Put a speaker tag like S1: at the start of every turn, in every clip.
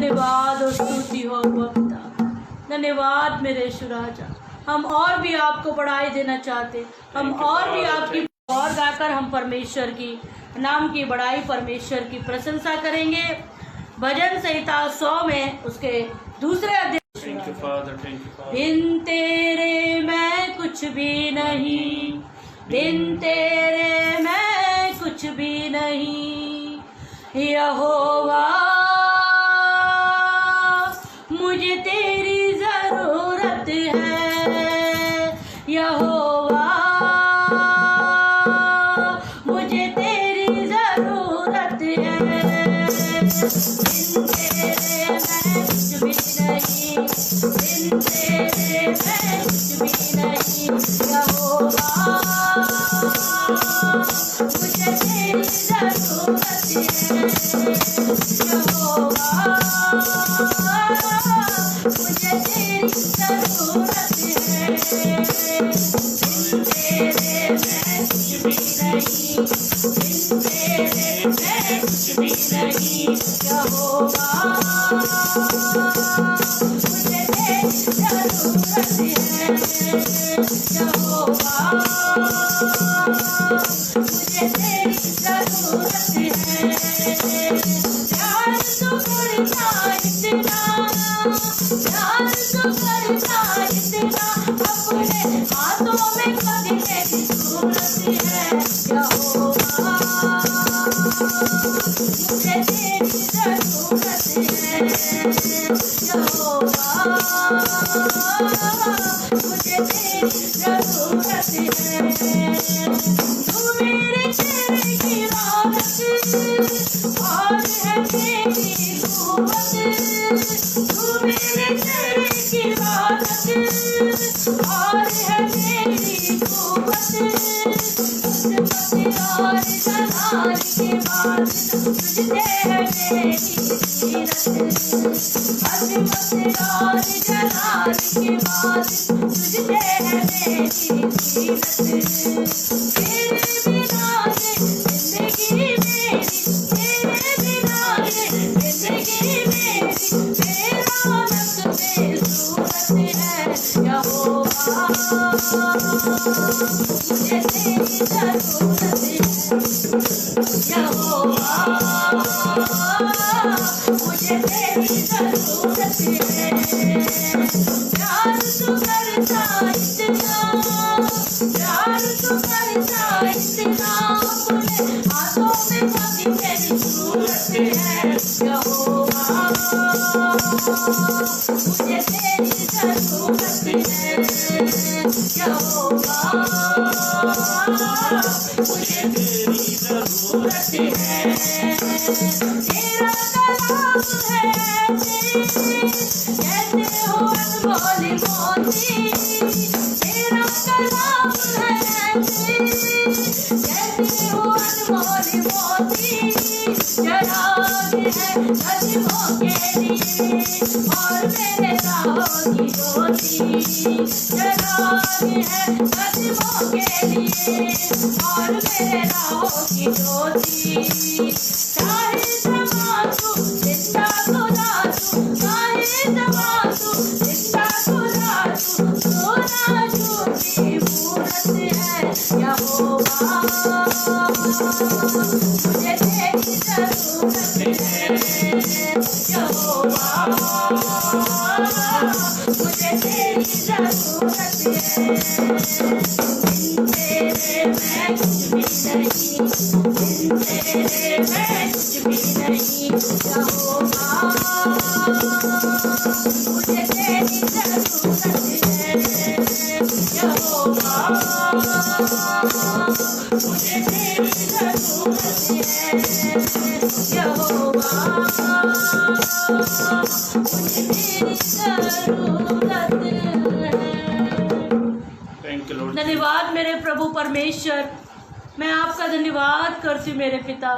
S1: धन्यवाद और स्तुति हो पिता। धन्यवाद मेरे यीशु राजा। हम और भी आपको बढ़ाई देना चाहते, हम और भी आपकी और गाकर हम परमेश्वर की नाम की बड़ाई, परमेश्वर की प्रशंसा करेंगे। भजन संहिता 100 में उसके दूसरे अध्याय, बिन तेरे मैं कुछ भी नहीं, बिन तेरे मैं कुछ भी नहीं, यहोवा मुझे तेरी जरूरत है, यहोवा मुझे तेरी जरूरत है। बिन तेरे मैं कुछ भी नहीं, बिन तेरे मैं कुछ भी नहीं, यहोवा मुझे तेरी जरूरत है, यहोवा मुझे तेरी जरूरत है। बिन तेरे मैं कुछ भी नहीं, बिन तेरे मैं कुछ भी नहीं, यहोवा मुझे तेरी जरूरत है, यहोवा मुझे तेरी जरूरत है। प्यार तो करता इतना, प्यार तो करता इतना, अपने हाथों में कभी तेरी सूरत है, यहोवा मुझे तेरी जरूरत है, यहोवा मुझे तेरी जरूरत है। तू मेरे चेहरे की रौनक और है तेरी कुव्वत, तू मेरे चेहरे की रौनक और है तेरी कुव्वत, और जलाल के बाद तुझसे है मेरी सीरत, अज़मत और जलाल के बाद तुझसे है मेरी सीरत। तेरे बिना ये जिंदगी मेरी, तेरे बिना ये जिंदगी मेरी बेरौनक बेसूरत है, यहोवा मुझे तेरी जरूरत है, यहोवा मुझे तेरी जरूरत है। प्यार तो करता इतना, प्यार तो करता इतना, अपने हाथों में कभी तेरी सूरत है, यहोवा मुझे तेरी जरूरत है, यहोवा मुझे तेरी जरूरत है। तेरा कलाम है कहते हो अनमोल मोती, तेरा कलाम है कहते हो अनमोल मोती, चराग है कदमों के लिए और मेरे राहों की ज्योति, चराग है कदमों के लिए और मेरे राहों की ज्योति। चाहे समा तू जिंदा खुदा तू, चाहे समा तू जिंदा खुदा तू, सोना झूठी मूरत है, यहोवा मुझे तेरी जरूरत है, यहोवा मुझे तेरी जरूरत है। बिन तेरे मैं कुछ भी नहीं, बिन तेरे मैं कुछ भी नहीं, यहोवा मुझे तेरी जरूरत है, यहोवा मुझे तेरी जरूरत है, यहोवा मुझे तेरी जरूरत है। धन्यवाद मेरे प्रभु परमेश्वर, मैं आपका धन्यवाद करती हूँ मेरे पिता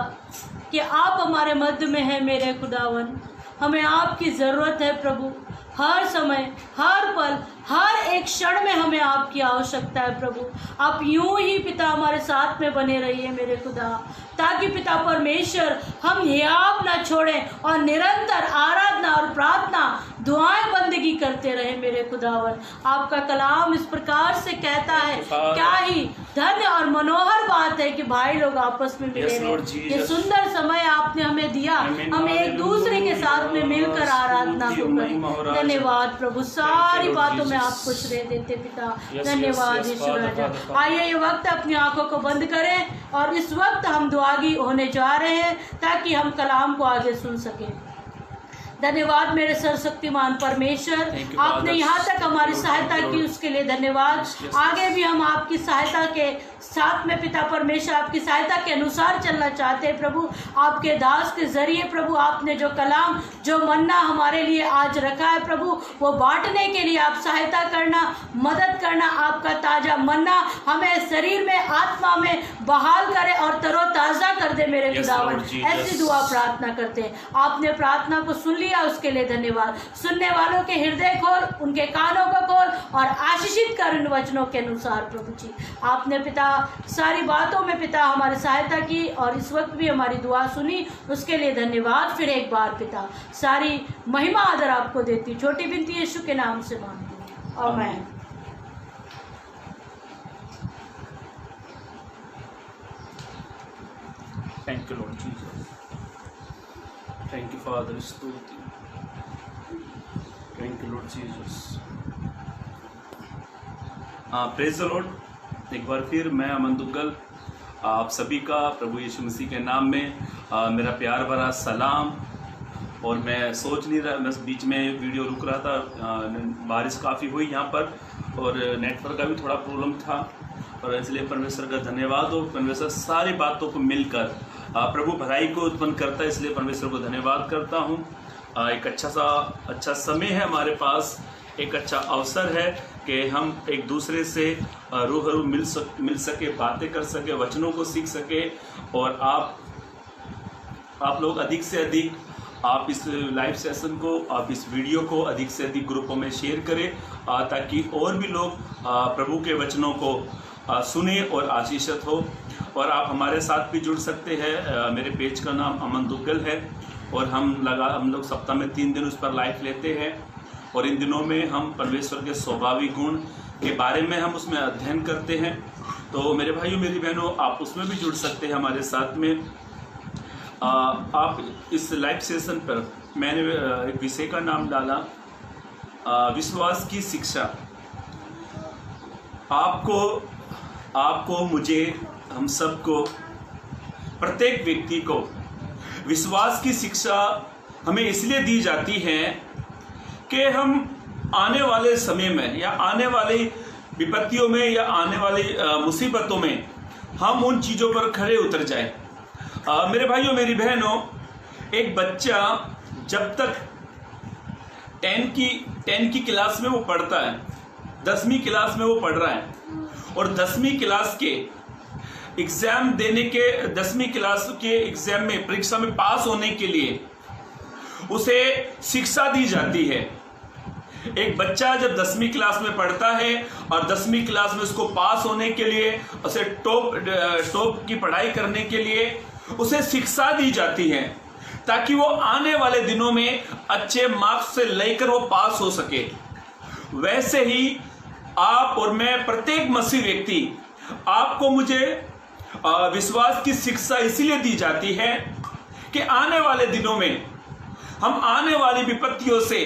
S1: कि आप हमारे मध्य में हैं मेरे खुदावन। हमें आपकी ज़रूरत है प्रभु, हर समय हर पल हर एक क्षण में हमें आपकी आवश्यकता है प्रभु। आप यूं ही पिता हमारे साथ में बने रहिए मेरे खुदा, ताकि पिता परमेश्वर हम हियाव ना छोड़ें और निरंतर आराधना और करते रहे मेरे खुदावन। आपका कलाम इस प्रकार से कहता है, क्या ही धन्य और मनोहर बात है कि भाई लोग आपस में मिले रहे। ये सुंदर समय आपने हमें दिया, हम एक दूसरे के साथ में मिलकर आराधना को करें। धन्यवाद प्रभु, सारी बातों में आपको श्रेय देते पिता। धन्यवाद यीशु राजा। आइए ये वक्त अपनी आंखों को बंद करें और इस वक्त हम दुआगी होने जा रहे हैं ताकि हम कलाम को आगे सुन सकें। धन्यवाद मेरे सर्वशक्तिमान परमेश्वर, आपने यहाँ तक हमारी सहायता की उसके लिए धन्यवाद। आगे भी हम आपकी सहायता के साथ में पिता परमेश्वर आपकी सहायता के अनुसार चलना चाहते हैं प्रभु। आपके दास के जरिए प्रभु आपने जो कलाम जो मन्ना हमारे लिए आज रखा है प्रभु, वो बांटने के लिए आप सहायता करना, मदद करना। आपका ताज़ा मन्ना हमें शरीर में आत्मा में बहाल करे और तरोताज़ा कर दे मेरे खुदावन। ऐसी दुआ प्रार्थना करते हैं। आपने प्रार्थना को सुन लिया, उसके लिए धन्यवाद। सुनने वालों के हृदय खोल, उनके कानों को खोल और आशीषित कर इन वचनों के अनुसार प्रभु जी। आपने पिता सारी बातों में पिता हमारी सहायता की और इस वक्त भी हमारी दुआ सुनी, उसके लिए धन्यवाद। फिर एक बार पिता सारी महिमा आदर आपको देती, छोटी बिनती यीशु के नाम से मांगती हूं, आमीन।
S2: Thank you Lord Jesus, thank you father, स्तुति, thank you Lord Jesus. Praise the Lord. एक बार फिर मैं अमन दुग्गल आप सभी का प्रभु यीशु मसीह के नाम में मेरा प्यार भरा सलाम। और मैं सोच नहीं रहा, मैं बीच में वीडियो रुक रहा था, बारिश काफ़ी हुई यहाँ पर और नेटवर्क का भी थोड़ा प्रॉब्लम था, और इसलिए परमेश्वर का धन्यवाद हो। परमेश्वर सारी बातों को मिलकर प्रभु भलाई को उत्पन्न करता है, इसलिए परमेश्वर को धन्यवाद करता हूँ। एक अच्छा समय है हमारे पास, एक अच्छा अवसर है कि हम एक दूसरे से रूबरू मिल सके, बातें कर सके, वचनों को सीख सके। और आप लोग अधिक से अधिक आप इस लाइव सेशन को, आप इस वीडियो को अधिक से अधिक ग्रुपों में शेयर करें ताकि और भी लोग प्रभु के वचनों को सुने और आशीषित हो। और आप हमारे साथ भी जुड़ सकते हैं। मेरे पेज का नाम अमन दुग्गल है और हम लोग सप्ताह में 3 दिन उस पर लाइव लेते हैं। और इन दिनों में हम परमेश्वर के स्वाभाविक गुण के बारे में हम उसमें अध्ययन करते हैं। तो मेरे भाइयों मेरी बहनों, आप उसमें भी जुड़ सकते हैं हमारे साथ में। आप इस लाइव सेशन पर मैंने एक विषय का नाम डाला, विश्वास की शिक्षा। आपको मुझे, हम सबको, प्रत्येक व्यक्ति को विश्वास की शिक्षा हमें इसलिए दी जाती है कि हम आने वाले समय में या आने वाली विपत्तियों में या आने वाली मुसीबतों में हम उन चीज़ों पर खड़े उतर जाएं। मेरे भाइयों मेरी बहनों, एक बच्चा जब तक 10 की क्लास में वो पढ़ता है, 10वीं क्लास में वो पढ़ रहा है, और 10वीं क्लास के एग्ज़ाम देने के 10वीं क्लास के एग्ज़ाम में, परीक्षा में पास होने के लिए उसे शिक्षा दी जाती है। एक बच्चा जब 10वीं क्लास में पढ़ता है और 10वीं क्लास में उसको पास होने के लिए, उसे टॉप की पढ़ाई करने के लिए उसे शिक्षा दी जाती है ताकि वो आने वाले दिनों में अच्छे मार्क्स से लेकर वो पास हो सके। वैसे ही आप और मैं, प्रत्येक मसीह व्यक्ति, आपको मुझे विश्वास की शिक्षा इसीलिए दी जाती है कि आने वाले दिनों में हम आने वाली विपत्तियों से,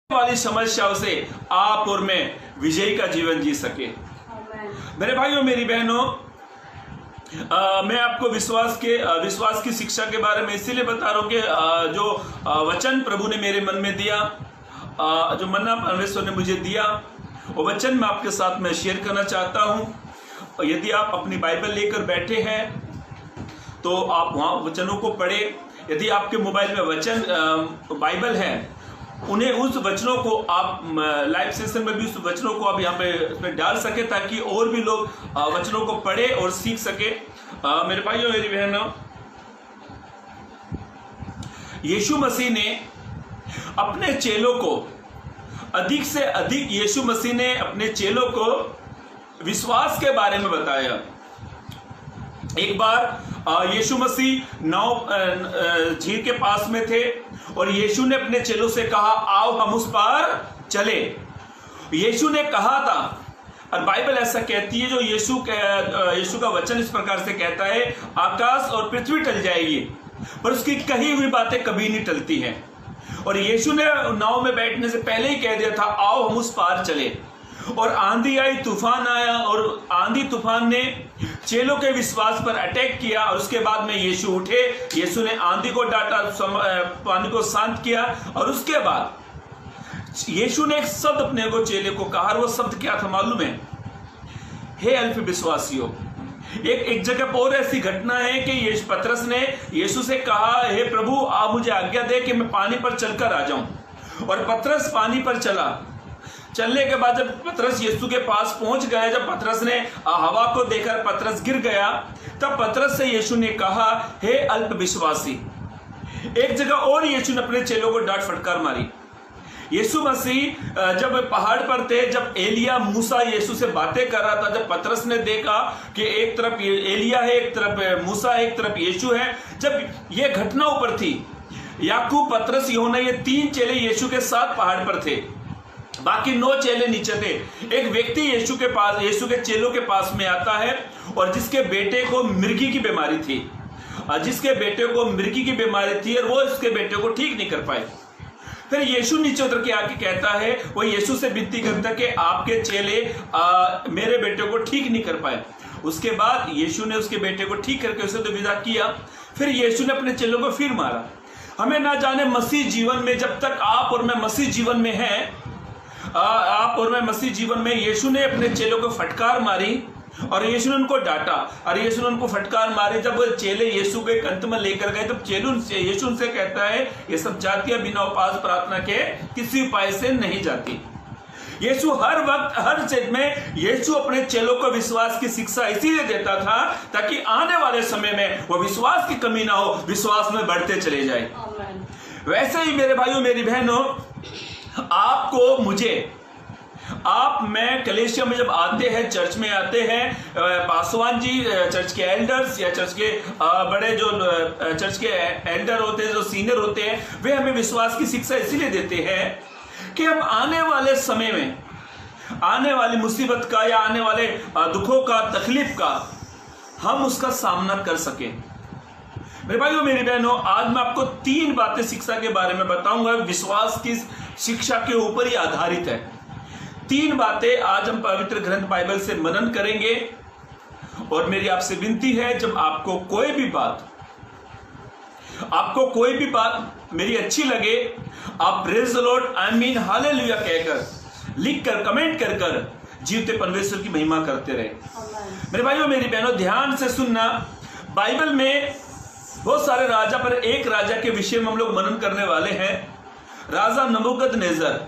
S2: आने वाली समस्याओं से आप और मैं विजयी का जीवन जी सके। मेरे भाइयों मेरी बहनों, मैं आपको विश्वास की शिक्षा के बारे में इसीलिए बता रहा हूँ कि जो वचन प्रभु ने मेरे मन में दिया, जो मन्ना परमेश्वर ने मुझे दिया, वो वचन मैं आपके साथ में शेयर करना चाहता हूँ। यदि आप अपनी बाइबल लेकर बैठे हैं तो आप वहाँ वचनों को पढ़ें। यदि आपके मोबाइल में बाइबल है, उन्हें उस वचनों को आप लाइव सेशन में भी उस वचनों को आप यहाँ पे इसमें डाल सके ताकि और भी लोग वचनों को पढ़े और सीख सके। मेरे भाइयों मेरी बहनों, यीशु मसीह ने अपने चेलों को अधिक से अधिक, यीशु मसीह ने अपने चेलों को विश्वास के बारे में बताया। एक बार यीशु मसीह झील के पास में थे और यीशु ने अपने चेलों से कहा, आओ हम उस पार चले। यीशु ने कहा था, और बाइबल ऐसा कहती है, जो यीशु का वचन इस प्रकार से कहता है, आकाश और पृथ्वी टल जाएगी पर उसकी कही हुई बातें कभी नहीं टलती हैं। और यीशु ने नाव में बैठने से पहले ही कह दिया था, आओ हम उस पार चले। और आंधी आई, तूफान आया, और आंधी तूफान ने चेलों के विश्वास पर अटैक किया। और उसके बाद में यीशु उठे, यीशु ने आंधी को डांटा, पानी को शांत किया, और उसके बाद यीशु ने एक शब्द अपने को चेले को कहा, और वो शब्द क्या था मालूम है? हे अल्प विश्वासियों। एक जगह और ऐसी घटना है कि पतरस ने यीशु से कहा, हे प्रभु आप मुझे आज्ञा दे कि मैं पानी पर चलकर आ जाऊं। और पतरस पानी पर चला। चलने के बाद जब पतरस यीशु के पास पहुंच गया, जब पतरस ने हवा को देखकर पतरस गिर गया, तब पतरस से यीशु ने कहा, हे अल्प विश्वासी। एक जगह और यीशु ने अपने चेलों को डांट फटकार मारी। यीशु मसीह जब पहाड़ पर थे, जब एलिया मूसा यीशु से बातें कर रहा था, जब पतरस ने देखा कि एक तरफ एलिया है, एक तरफ मूसा है, एक तरफ यीशु है, जब ये घटना ऊपर थी, याकूब, पतरस, यूहन्ना, ये 3 चेले यीशु के साथ पहाड़ पर थे, बाकी 9 चेले नीचे थे। एक व्यक्ति यीशु के चेलों के पास में आता है, और जिसके बेटे को मिर्गी की बीमारी थी, और वो इसके बेटे को ठीक नहीं कर पाए। फिर यीशु नीचे उतर के आके कहता है, वो यीशु से विनती करता है कि आपके चेले मेरे बेटे को ठीक नहीं कर पाए। उसके बाद यीशु ने उसके बेटे को ठीक करके उसे तो विदा किया। फिर यीशु ने अपने चेलों को फिर मारा। हमें ना जाने मसीह जीवन में, जब तक आप और मैं मसीह जीवन में हैं, यीशु ने अपने चेलों को फटकार मारी, और यीशु ने उनको डांटा, और यीशु ने उनको फटकार मारी। जब वो चेले यीशु के अंत में लेकर गए, तब यीशु उनसे कहता है, ये सब जातियां बिना उपवास प्रार्थना के किसी उपाय से नहीं जाती। यीशु हर वक्त, हर चीज में यीशु अपने चेलों को विश्वास की शिक्षा इसीलिए देता था ताकि आने वाले समय में वो विश्वास की कमी ना हो, विश्वास में बढ़ते चले जाए। वैसे ही मेरे भाइयों, मेरी बहनों, आपको, मुझे, मैं कलेशिया में जब आते हैं, चर्च में आते हैं, पासवान जी, चर्च के एल्डर्स या चर्च के बड़े जो चर्च के एल्डर होते हैं, जो सीनियर होते हैं, वे हमें विश्वास की शिक्षा इसीलिए देते हैं कि हम आने वाले समय में, आने वाली मुसीबत का या आने वाले दुखों का, तकलीफ का, हम उसका सामना कर सके। मेरे भाइयों, मेरी बहनों, आज मैं आपको 3 बातें शिक्षा के बारे में बताऊंगा, विश्वास की शिक्षा के ऊपर ही आधारित है। 3 बातें आज हम पवित्र ग्रंथ बाइबल से मनन करेंगे। और मेरी आपसे विनती है, जब आपको कोई भी बात मेरी अच्छी लगे, आप प्रेज द लॉर्ड, आमीन, हालेलुया कहकर, लिखकर, कमेंट कर जीवते परमेश्वर की महिमा करते रहे। मेरे भाइयों, मेरी बहनों, ध्यान से सुनना। बाइबल में बहुत सारे राजा, पर एक राजा के विषय में हम लोग मनन करने वाले हैं, राजा नबूकदनेस्सर।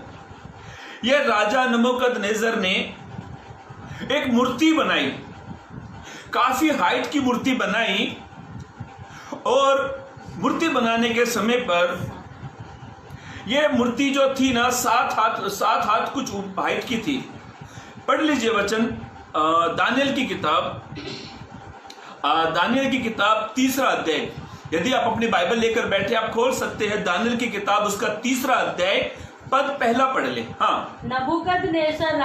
S2: यह राजा नबूकदनेस्सर ने एक मूर्ति बनाई, काफी हाइट की मूर्ति बनाई, और मूर्ति बनाने के समय पर यह मूर्ति जो थी ना, 7 हाथ कुछ हाइट की थी। पढ़ लीजिए वचन, दानियल की किताब 3रा अध्याय। यदि आप अपनी बाइबल लेकर बैठे, आप खोल सकते हैं दानियल की किताब, उसका 3रा अध्याय, पद पहला पढ़ ले। हाँ।
S1: नबूकदनेस्सर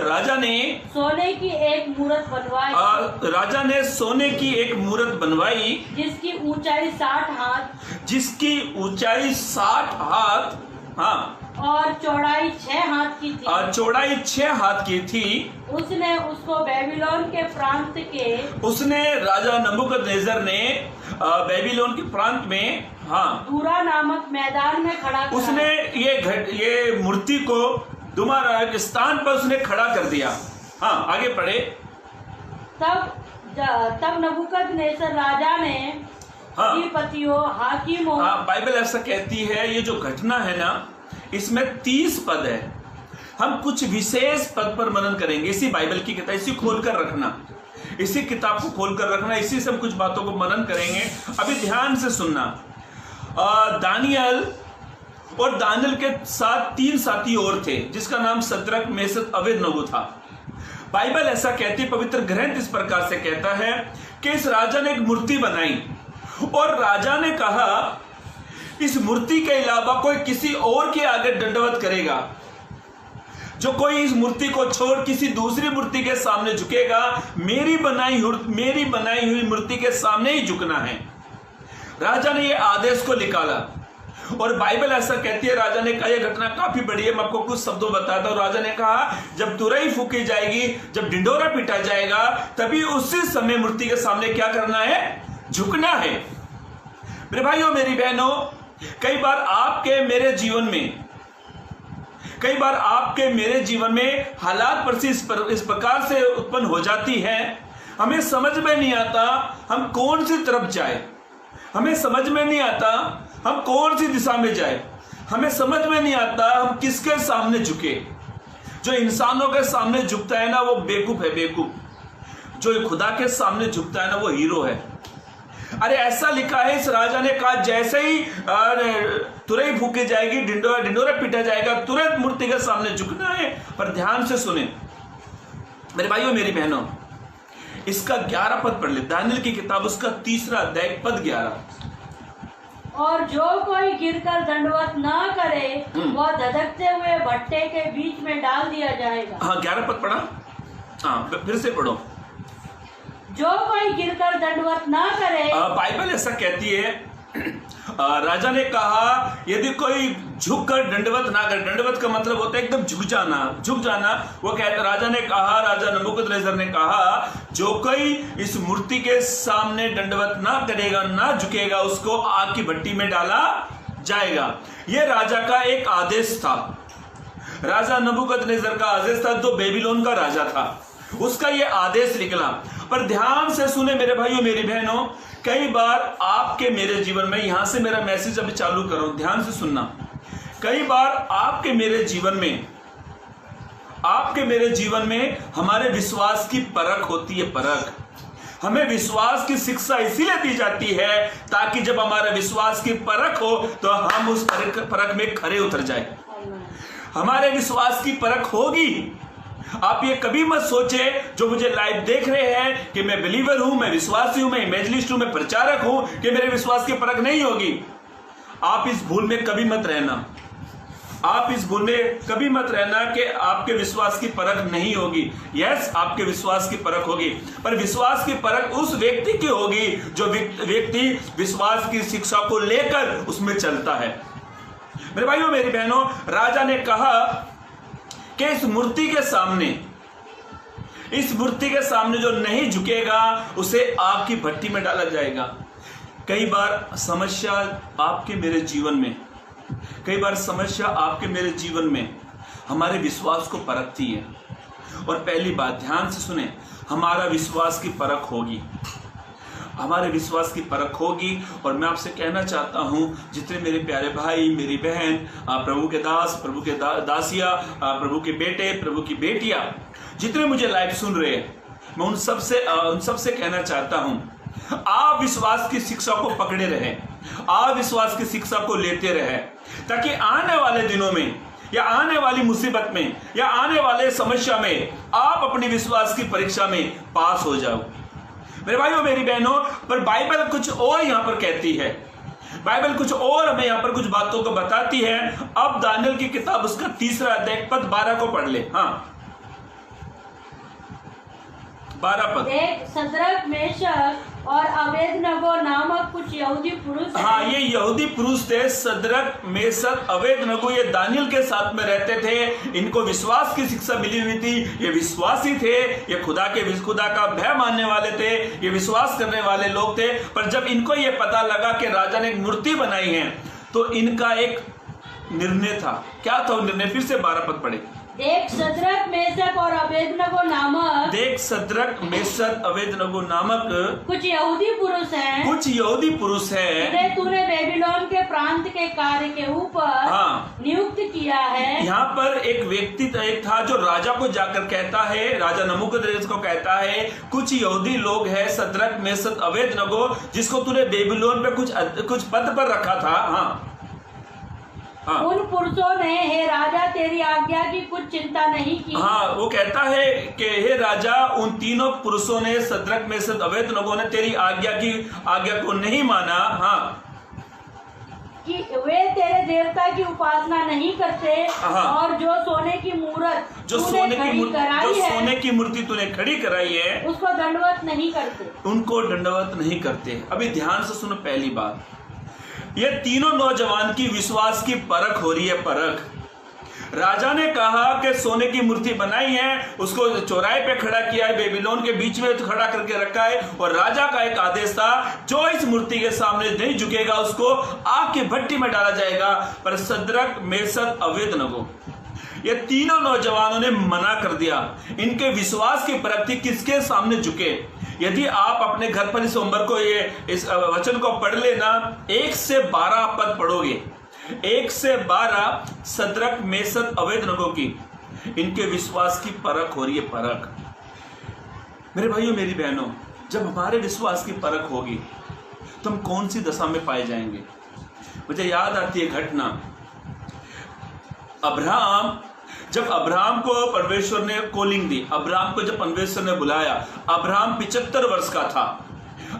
S1: राजा ने सोने की एक मूरत बनवाई। राजा ने सोने की एक मूरत बनवाई, जिसकी ऊंचाई 60 हाथ, हाँ, और चौड़ाई 6 हाथ की थी। उसने उसको बेबीलोन के प्रांत के, राजा नबूकदनेस्सर ने बेबीलोन के प्रांत में, हाँ, दूरा नामक मैदान में खड़ा कर, उसने ये मूर्ति को दुमा स्थान पर उसने खड़ा कर दिया। हाँ, आगे पढ़े। तब नबूकदनेस्सर राजा ने, हाँ, हाकिमों, हाँ, बाइबल ऐसा कहती है, ये जो घटना है ना, इसमें 30 पद है। हम कुछ विशेष पद पर मनन करेंगे। इसी बाइबल की किताब, इसी खोलकर रखना, इसी किताब को खोलकर रखना, इसी से हम कुछ बातों को मनन करेंगे। अभी ध्यान से सुनना। दानियल के साथ 3 साथी और थे, जिसका नाम सद्रक, मेशक, अबेदनगो था। बाइबल ऐसा कहती है, पवित्र ग्रंथ इस प्रकार से कहता है कि इस राजा ने एक मूर्ति बनाई, और राजा ने कहा
S2: इस मूर्ति के अलावा कोई किसी और के आगे दंडवत करेगा, जो कोई इस मूर्ति को छोड़ किसी दूसरी मूर्ति के सामने झुकेगा, मेरी बनाई हुई मूर्ति के सामने ही झुकना है। राजा ने यह आदेश को निकाला और बाइबल ऐसा कहती है, राजा ने कहा, यह घटना काफी बड़ी है, मैं आपको कुछ शब्दों बताता हूं। राजा ने कहा, जब तुरई फूकी जाएगी, जब ढिंडोरा पीटा जाएगा, तभी उसी समय मूर्ति के सामने क्या करना है? झुकना है। मेरे भाइयों, मेरी बहनों, कई बार आपके मेरे जीवन में हालात परिस्थिति इस प्रकार से उत्पन्न हो जाती है, हमें समझ में नहीं आता हम कौन सी तरफ जाए, हमें समझ में नहीं आता हम कौन सी दिशा में जाए, हमें समझ में नहीं आता हम किसके सामने झुके। जो इंसानों के सामने झुकता है ना, वो बेवकूफ है, बेवकूफ। जो खुदा के सामने झुकता है ना, वो हीरो है। अरे ऐसा लिखा है, इस राजा ने कहा, जैसे ही तुरई फूकी जाएगी, ढिंडोरा पीटा जाएगा, तुरंत मूर्ति के सामने झुकना है। पर ध्यान से सुने मेरे भाइयों, मेरी बहनों, इसका 11 पद पढ़ ले, दानियेल की किताब, उसका 3 अध्याय पद 11।
S1: और जो कोई गिरकर दंडवत ना करे, वह धधकते हुए भट्टे के बीच में डाल दिया जाएगा।
S2: हाँ, 11 पद पढ़ा, हाँ फिर से पढ़ो।
S1: जो कोई गिरकर दंडवत ना करे,
S2: बाइबल ऐसा कहती है, राजा ने कहा, यदि कोई झुक कर दंडवत ना करे, दंडवत का मतलब होता है एकदम झुक जाना। वो कहता, राजा ने कहा, राजा नबूकदनेस्सर ने कहा, जो कोई इस मूर्ति के सामने दंडवत ना करेगा, ना झुकेगा, उसको आग की भट्टी में डाला जाएगा। यह राजा का एक आदेश था, राजा नबूकदनेस्सर का आदेश था, जो बेबीलोन का राजा था, उसका यह आदेश निकला। पर ध्यान से सुने मेरे भाइयों, मेरी बहनों, कई बार आपके मेरे जीवन में, यहां से मेरा मैसेज अभी चालू कर रहा हूं, ध्यान से सुनना। कई बार आपके मेरे जीवन में हमारे विश्वास की परख होती है, परख। हमें विश्वास की शिक्षा इसीलिए दी जाती है ताकि जब हमारे विश्वास की परख हो तो हम उस परख में खरे उतर जाए। हमारे विश्वास की परख होगी। आप ये कभी मत सोचे, जो मुझे लाइव देख रहे हैं, कि मैं बिलीवर हूं, मैं विश्वासी हूं, मैं इवेंजलिस्ट हूं, मैं प्रचारक हूं, कि मेरे विश्वास की परख नहीं होगी। आप इस भूल में कभी मत रहना, आप इस भूल में कभी मत रहना कि आपके विश्वास की परख नहीं होगी। यस, आपके विश्वास की परख होगी, पर विश्वास की परख उस व्यक्ति की होगी जो व्यक्ति विश्वास की शिक्षा को लेकर उसमें चलता है। मेरे भाइयों, मेरी बहनों, राजा ने कहा कि इस मूर्ति के सामने जो नहीं झुकेगा, उसे आग की भट्टी में डाला जाएगा। कई बार समस्या आपके मेरे जीवन में हमारे विश्वास को परखती है। और पहली बात, ध्यान से सुने, हमारा विश्वास की परख होगी, हमारे विश्वास की परख होगी। और मैं आपसे कहना चाहता हूं, जितने मेरे प्यारे भाई, मेरी बहन, प्रभु के दास, प्रभु के दासिया, प्रभु के बेटे, प्रभु की बेटियां, जितने मुझे लाइव सुन रहे हैं, मैं उन सबसे कहना चाहता हूं, आप विश्वास की शिक्षा को पकड़े रहें, आप विश्वास की शिक्षा को लेते रहें, ताकि आने वाले दिनों में, या आने वाली मुसीबत में, या आने वाले समस्या में आप अपनी विश्वास की परीक्षा में पास हो जाओ। मेरे भाइयों, मेरी बहनों, पर बाइबल कुछ और यहां पर कहती है, बाइबल कुछ और हमें यहां पर कुछ बातों को बताती है। अब दानियेल की किताब, उसका 3 अध्याय पद 12 को पढ़ ले। हाँ, 12 पद।
S1: सदरक, मेशक और अबेदनगो नामक कुछ यहूदी पुरुष,
S2: हाँ, ये यहूदी पुरुष थे, सदरक, मेशक, अबेदनगो, ये दानियेल के साथ में रहते थे। इनको विश्वास की शिक्षा मिली हुई थी, ये विश्वासी थे, ये खुदा का भय मानने वाले थे, ये विश्वास करने वाले लोग थे। पर जब इनको ये पता लगा कि राजा ने एक मूर्ति बनाई है, तो इनका एक निर्णय था। क्या था वो निर्णय? फिर से 12 पद पढ़े।
S1: देख, सदरक, मेशक और अबेदनगो नामक कुछ यहूदी पुरुष हैं, तूने बेबीलोन के प्रांत के कार्य के ऊपर नियुक्त किया है।
S2: यहाँ पर एक व्यक्ति था जो राजा को जाकर कहता है, राजा नबूकदनेस्सर को कहता है, कुछ यहूदी लोग हैं, सदरक, मेशक, अबेदनगो, जिसको तूने बेबीलोन पे कुछ पद पर रखा था। हाँ,
S1: उन पुरुषों ने, हे राजा, तेरी आज्ञा की कुछ चिंता नहीं की।
S2: हाँ, वो कहता है कि हे राजा, उन तीनों पुरुषों ने, सदरक, मेशक, अबेदनगो ने तेरी आज्ञा को नहीं माना। हाँ,
S1: कि वे तेरे देवता की उपासना नहीं करते
S2: हाँ।
S1: और जो सोने की मूर्त
S2: जो सोने की मूर्ति तूने खड़ी कराई है
S1: उसको दंडवत नहीं करते,
S2: उनको दंडवत नहीं करते। अभी ध्यान से सुनो, पहली बात, ये तीनों नौजवान की विश्वास की परख हो रही है। परख, राजा ने कहा कि सोने की मूर्ति बनाई है, उसको चौराहे पे खड़ा किया है, बेबीलोन के बीच में खड़ा करके रखा है, और राजा का एक आदेश था जो इस मूर्ति के सामने नहीं झुकेगा उसको आग की भट्टी में डाला जाएगा। पर सद्रक, मेशक, अबेदनगो, ये तीनों नौजवानों ने मना कर दिया। इनके विश्वास की परख थी किसके सामने झुके। यदि आप अपने घर पर इस सोमवार को इस वचन को पढ़ लेना, 1 से 12 पद पढ़ोगे, 1 से 12 सद्रक, मेशक, अबेदनगो की इनके विश्वास की परख हो रही है। परख, मेरे भाइयों मेरी बहनों, जब हमारे विश्वास की परख होगी तो हम कौन सी दशा में पाए जाएंगे। मुझे याद आती है घटना, जब अब्राहम को परमेश्वर ने कॉलिंग दी, अब्राहम को जब परमेश्वर ने बुलाया, अब्राहम 75 वर्ष का था।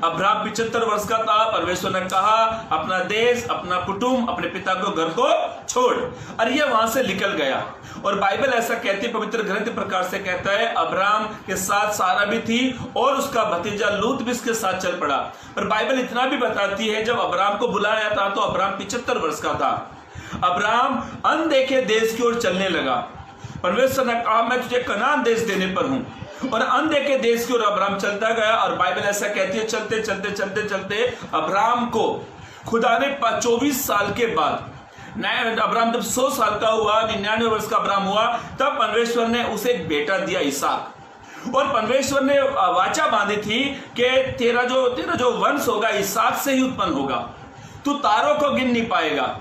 S2: अब्राहम 75 वर्ष का था। परमेश्वर ने कहा अपना देश, अपना कुटुंब, अपने पिता को घर को छोड़, और ये वहां से निकल गया। और बाइबल ऐसा कहती है, पवित्र ग्रंथ प्रकार से कहता है, अब्राहम के साथ सारा भी थी और उसका भतीजा लूत भी इसके साथ चल पड़ा। पर बाइबल इतना भी बताती है, जब अब्राहम को बुलाया था तो अब्राहम 75 वर्ष का था। अब्राहम अनदेखे देश की ओर चलने लगा। परमेश्वर ने कहा मैं तुझे कनान देश देने पर हूं, और अनदेखे देश की ओर अब्राहम चलता गया। और बाइबल ऐसा कहती है, चलते चलते चलते चलते अब्राहम को खुदा ने 24 साल के बाद, अब्राहम जब 100 साल का हुआ, 99 वर्ष का अब्राहम हुआ, तब परमेश्वर ने उसे एक बेटा दिया, इसहाक। और परमेश्वर ने वाचा बांधी थी कि तेरा जो वंश होगा इसहाक से ही उत्पन्न होगा। तू तारों को गिन नहीं पाएगा,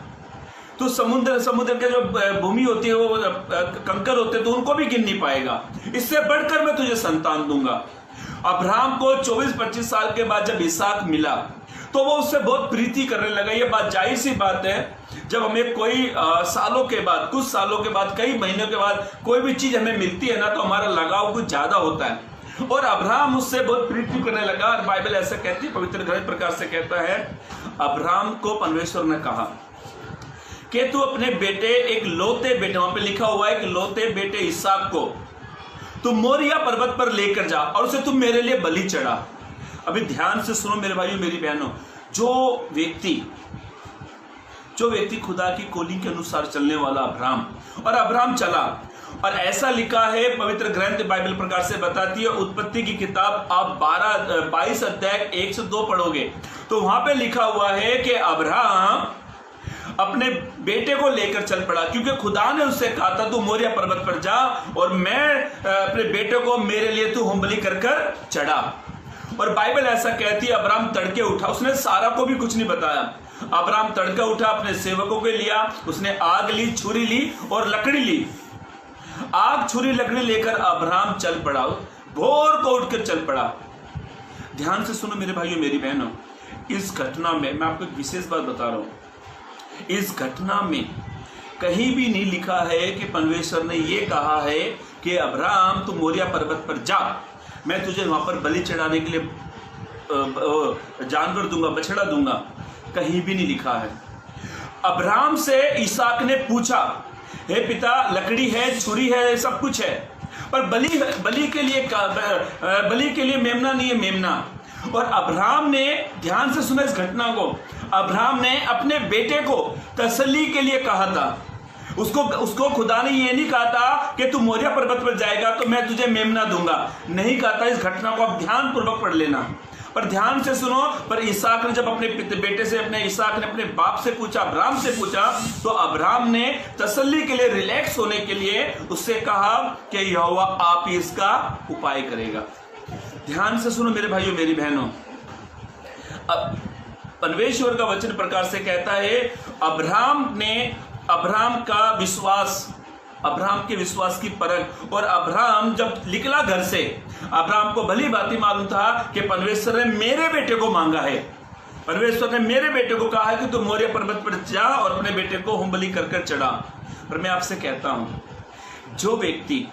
S2: तू समुद्र के जो भूमि होती है, वो कंकर होते हैं, तो उनको भी गिन नहीं पाएगा। इससे बढ़कर मैं तुझे संतान दूंगा। अब्राहम को 24-25 साल के बाद जब इसहाक मिला तो वो उससे बहुत प्रीति करने लगा। ये बात जाहिर सी बात है, जब हमें कोई सालों के बाद, कुछ सालों के बाद, कई महीनों के बाद कोई भी चीज हमें मिलती है ना, तो हमारा लगाव कुछ ज्यादा होता है। और अब्राहम उससे बहुत प्रीति करने लगा। और बाइबल ऐसा कहती है, पवित्र ग्रंथ प्रकार से कहता है, अब्राहम को परमेश्वर ने कहा कि तू अपने बेटे, एक लौते बेटे, वहां पे लिखा हुआ है कि लौते बेटे इसहाक को तू मोरिया पर्वत पर लेकर जा और उसे तू मेरे लिए बलि चढ़ा। अभी ध्यान से सुनो मेरे भाइयों मेरी बहनों, जो व्यक्ति खुदा की कॉलिंग के अनुसार चलने वाला अब्राहम, और अब्राहम चला। और ऐसा लिखा है, पवित्र ग्रंथ बाइबल प्रकार से बताती है, उत्पत्ति की किताब आप 22 अध्याय 1 से 2 पढ़ोगे तो वहां पे लिखा हुआ है कि अब्राहम अपने बेटे को लेकर चल पड़ा, क्योंकि खुदा ने उससे कहा था तू मोरिया पर्वत पर जा और मैं अपने बेटे को मेरे लिए तू होम बलि कर चढ़ा। और बाइबल ऐसा कहती है, अब्राहम तड़के उठा, उसने सारा को भी कुछ नहीं बताया। अब्राहम तड़के उठा, अपने सेवकों को लिया, उसने आग ली, छुरी ली और लकड़ी ली। आग, छुरी, लकड़ी लेकर अब्राहम चल पड़ा, भोर को उठकर चल पड़ा। ध्यान से सुनो मेरे भाइयों मेरी बहनों, इस घटना में मैं आपको एक विशेष बात बता रहा हूं। इस घटना में कहीं भी नहीं लिखा है कि परमेश्वर ने यह कहा है कि अब्राहम तू मोरिया पर्वत पर जा, मैं तुझे वहां पर बलि चढ़ाने के लिए जानवर दूंगा, बछड़ा दूंगा। कहीं भी नहीं लिखा है। अब्राहम से इसहाक ने पूछा, हे पिता, लकड़ी है, छुरी है, सब कुछ है, पर बलि के लिए मेमना नहीं है, मेमना। और अब्राहम ने, ध्यान से सुना इस घटना को, अब्राहम ने अपने बेटे को तसल्ली के लिए कहा था। उसको खुदा ने ये नहीं कहा था कि तू मोरिया पर्वत पर जाएगा तो मैं तुझे मेमना दूंगा, नहीं कहा था। इस घटना को आप ध्यान पूर्वक पढ़ लेना। पर ध्यान से सुनो, पर इसहाक ने जब अपने बेटे से, इसहाक ने अपने बाप से पूछा, अब्राहम से पूछा, तो अब्राहम ने तसल्ली के लिए, रिलैक्स होने के लिए उससे कहा कि यहोवा आप ही इसका उपाय करेगा। ध्यान से सुनो मेरे भाइयों मेरी बहनों, अब परमेश्वर का वचन प्रकार से कहता है, अब्राहम का विश्वास, अब्राहम के विश्वास की परख। और अब्राहम जब निकला घर से, अब्राहम को भली भांति मालूम था कि परमेश्वर ने मेरे बेटे को मांगा है, परमेश्वर ने मेरे बेटे को कहा है कि तू मोरिया पर्वत पर जा और अपने बेटे को होम बलि कर चढ़ा। पर मैं आपसे कहता हूं, जो व्यक्ति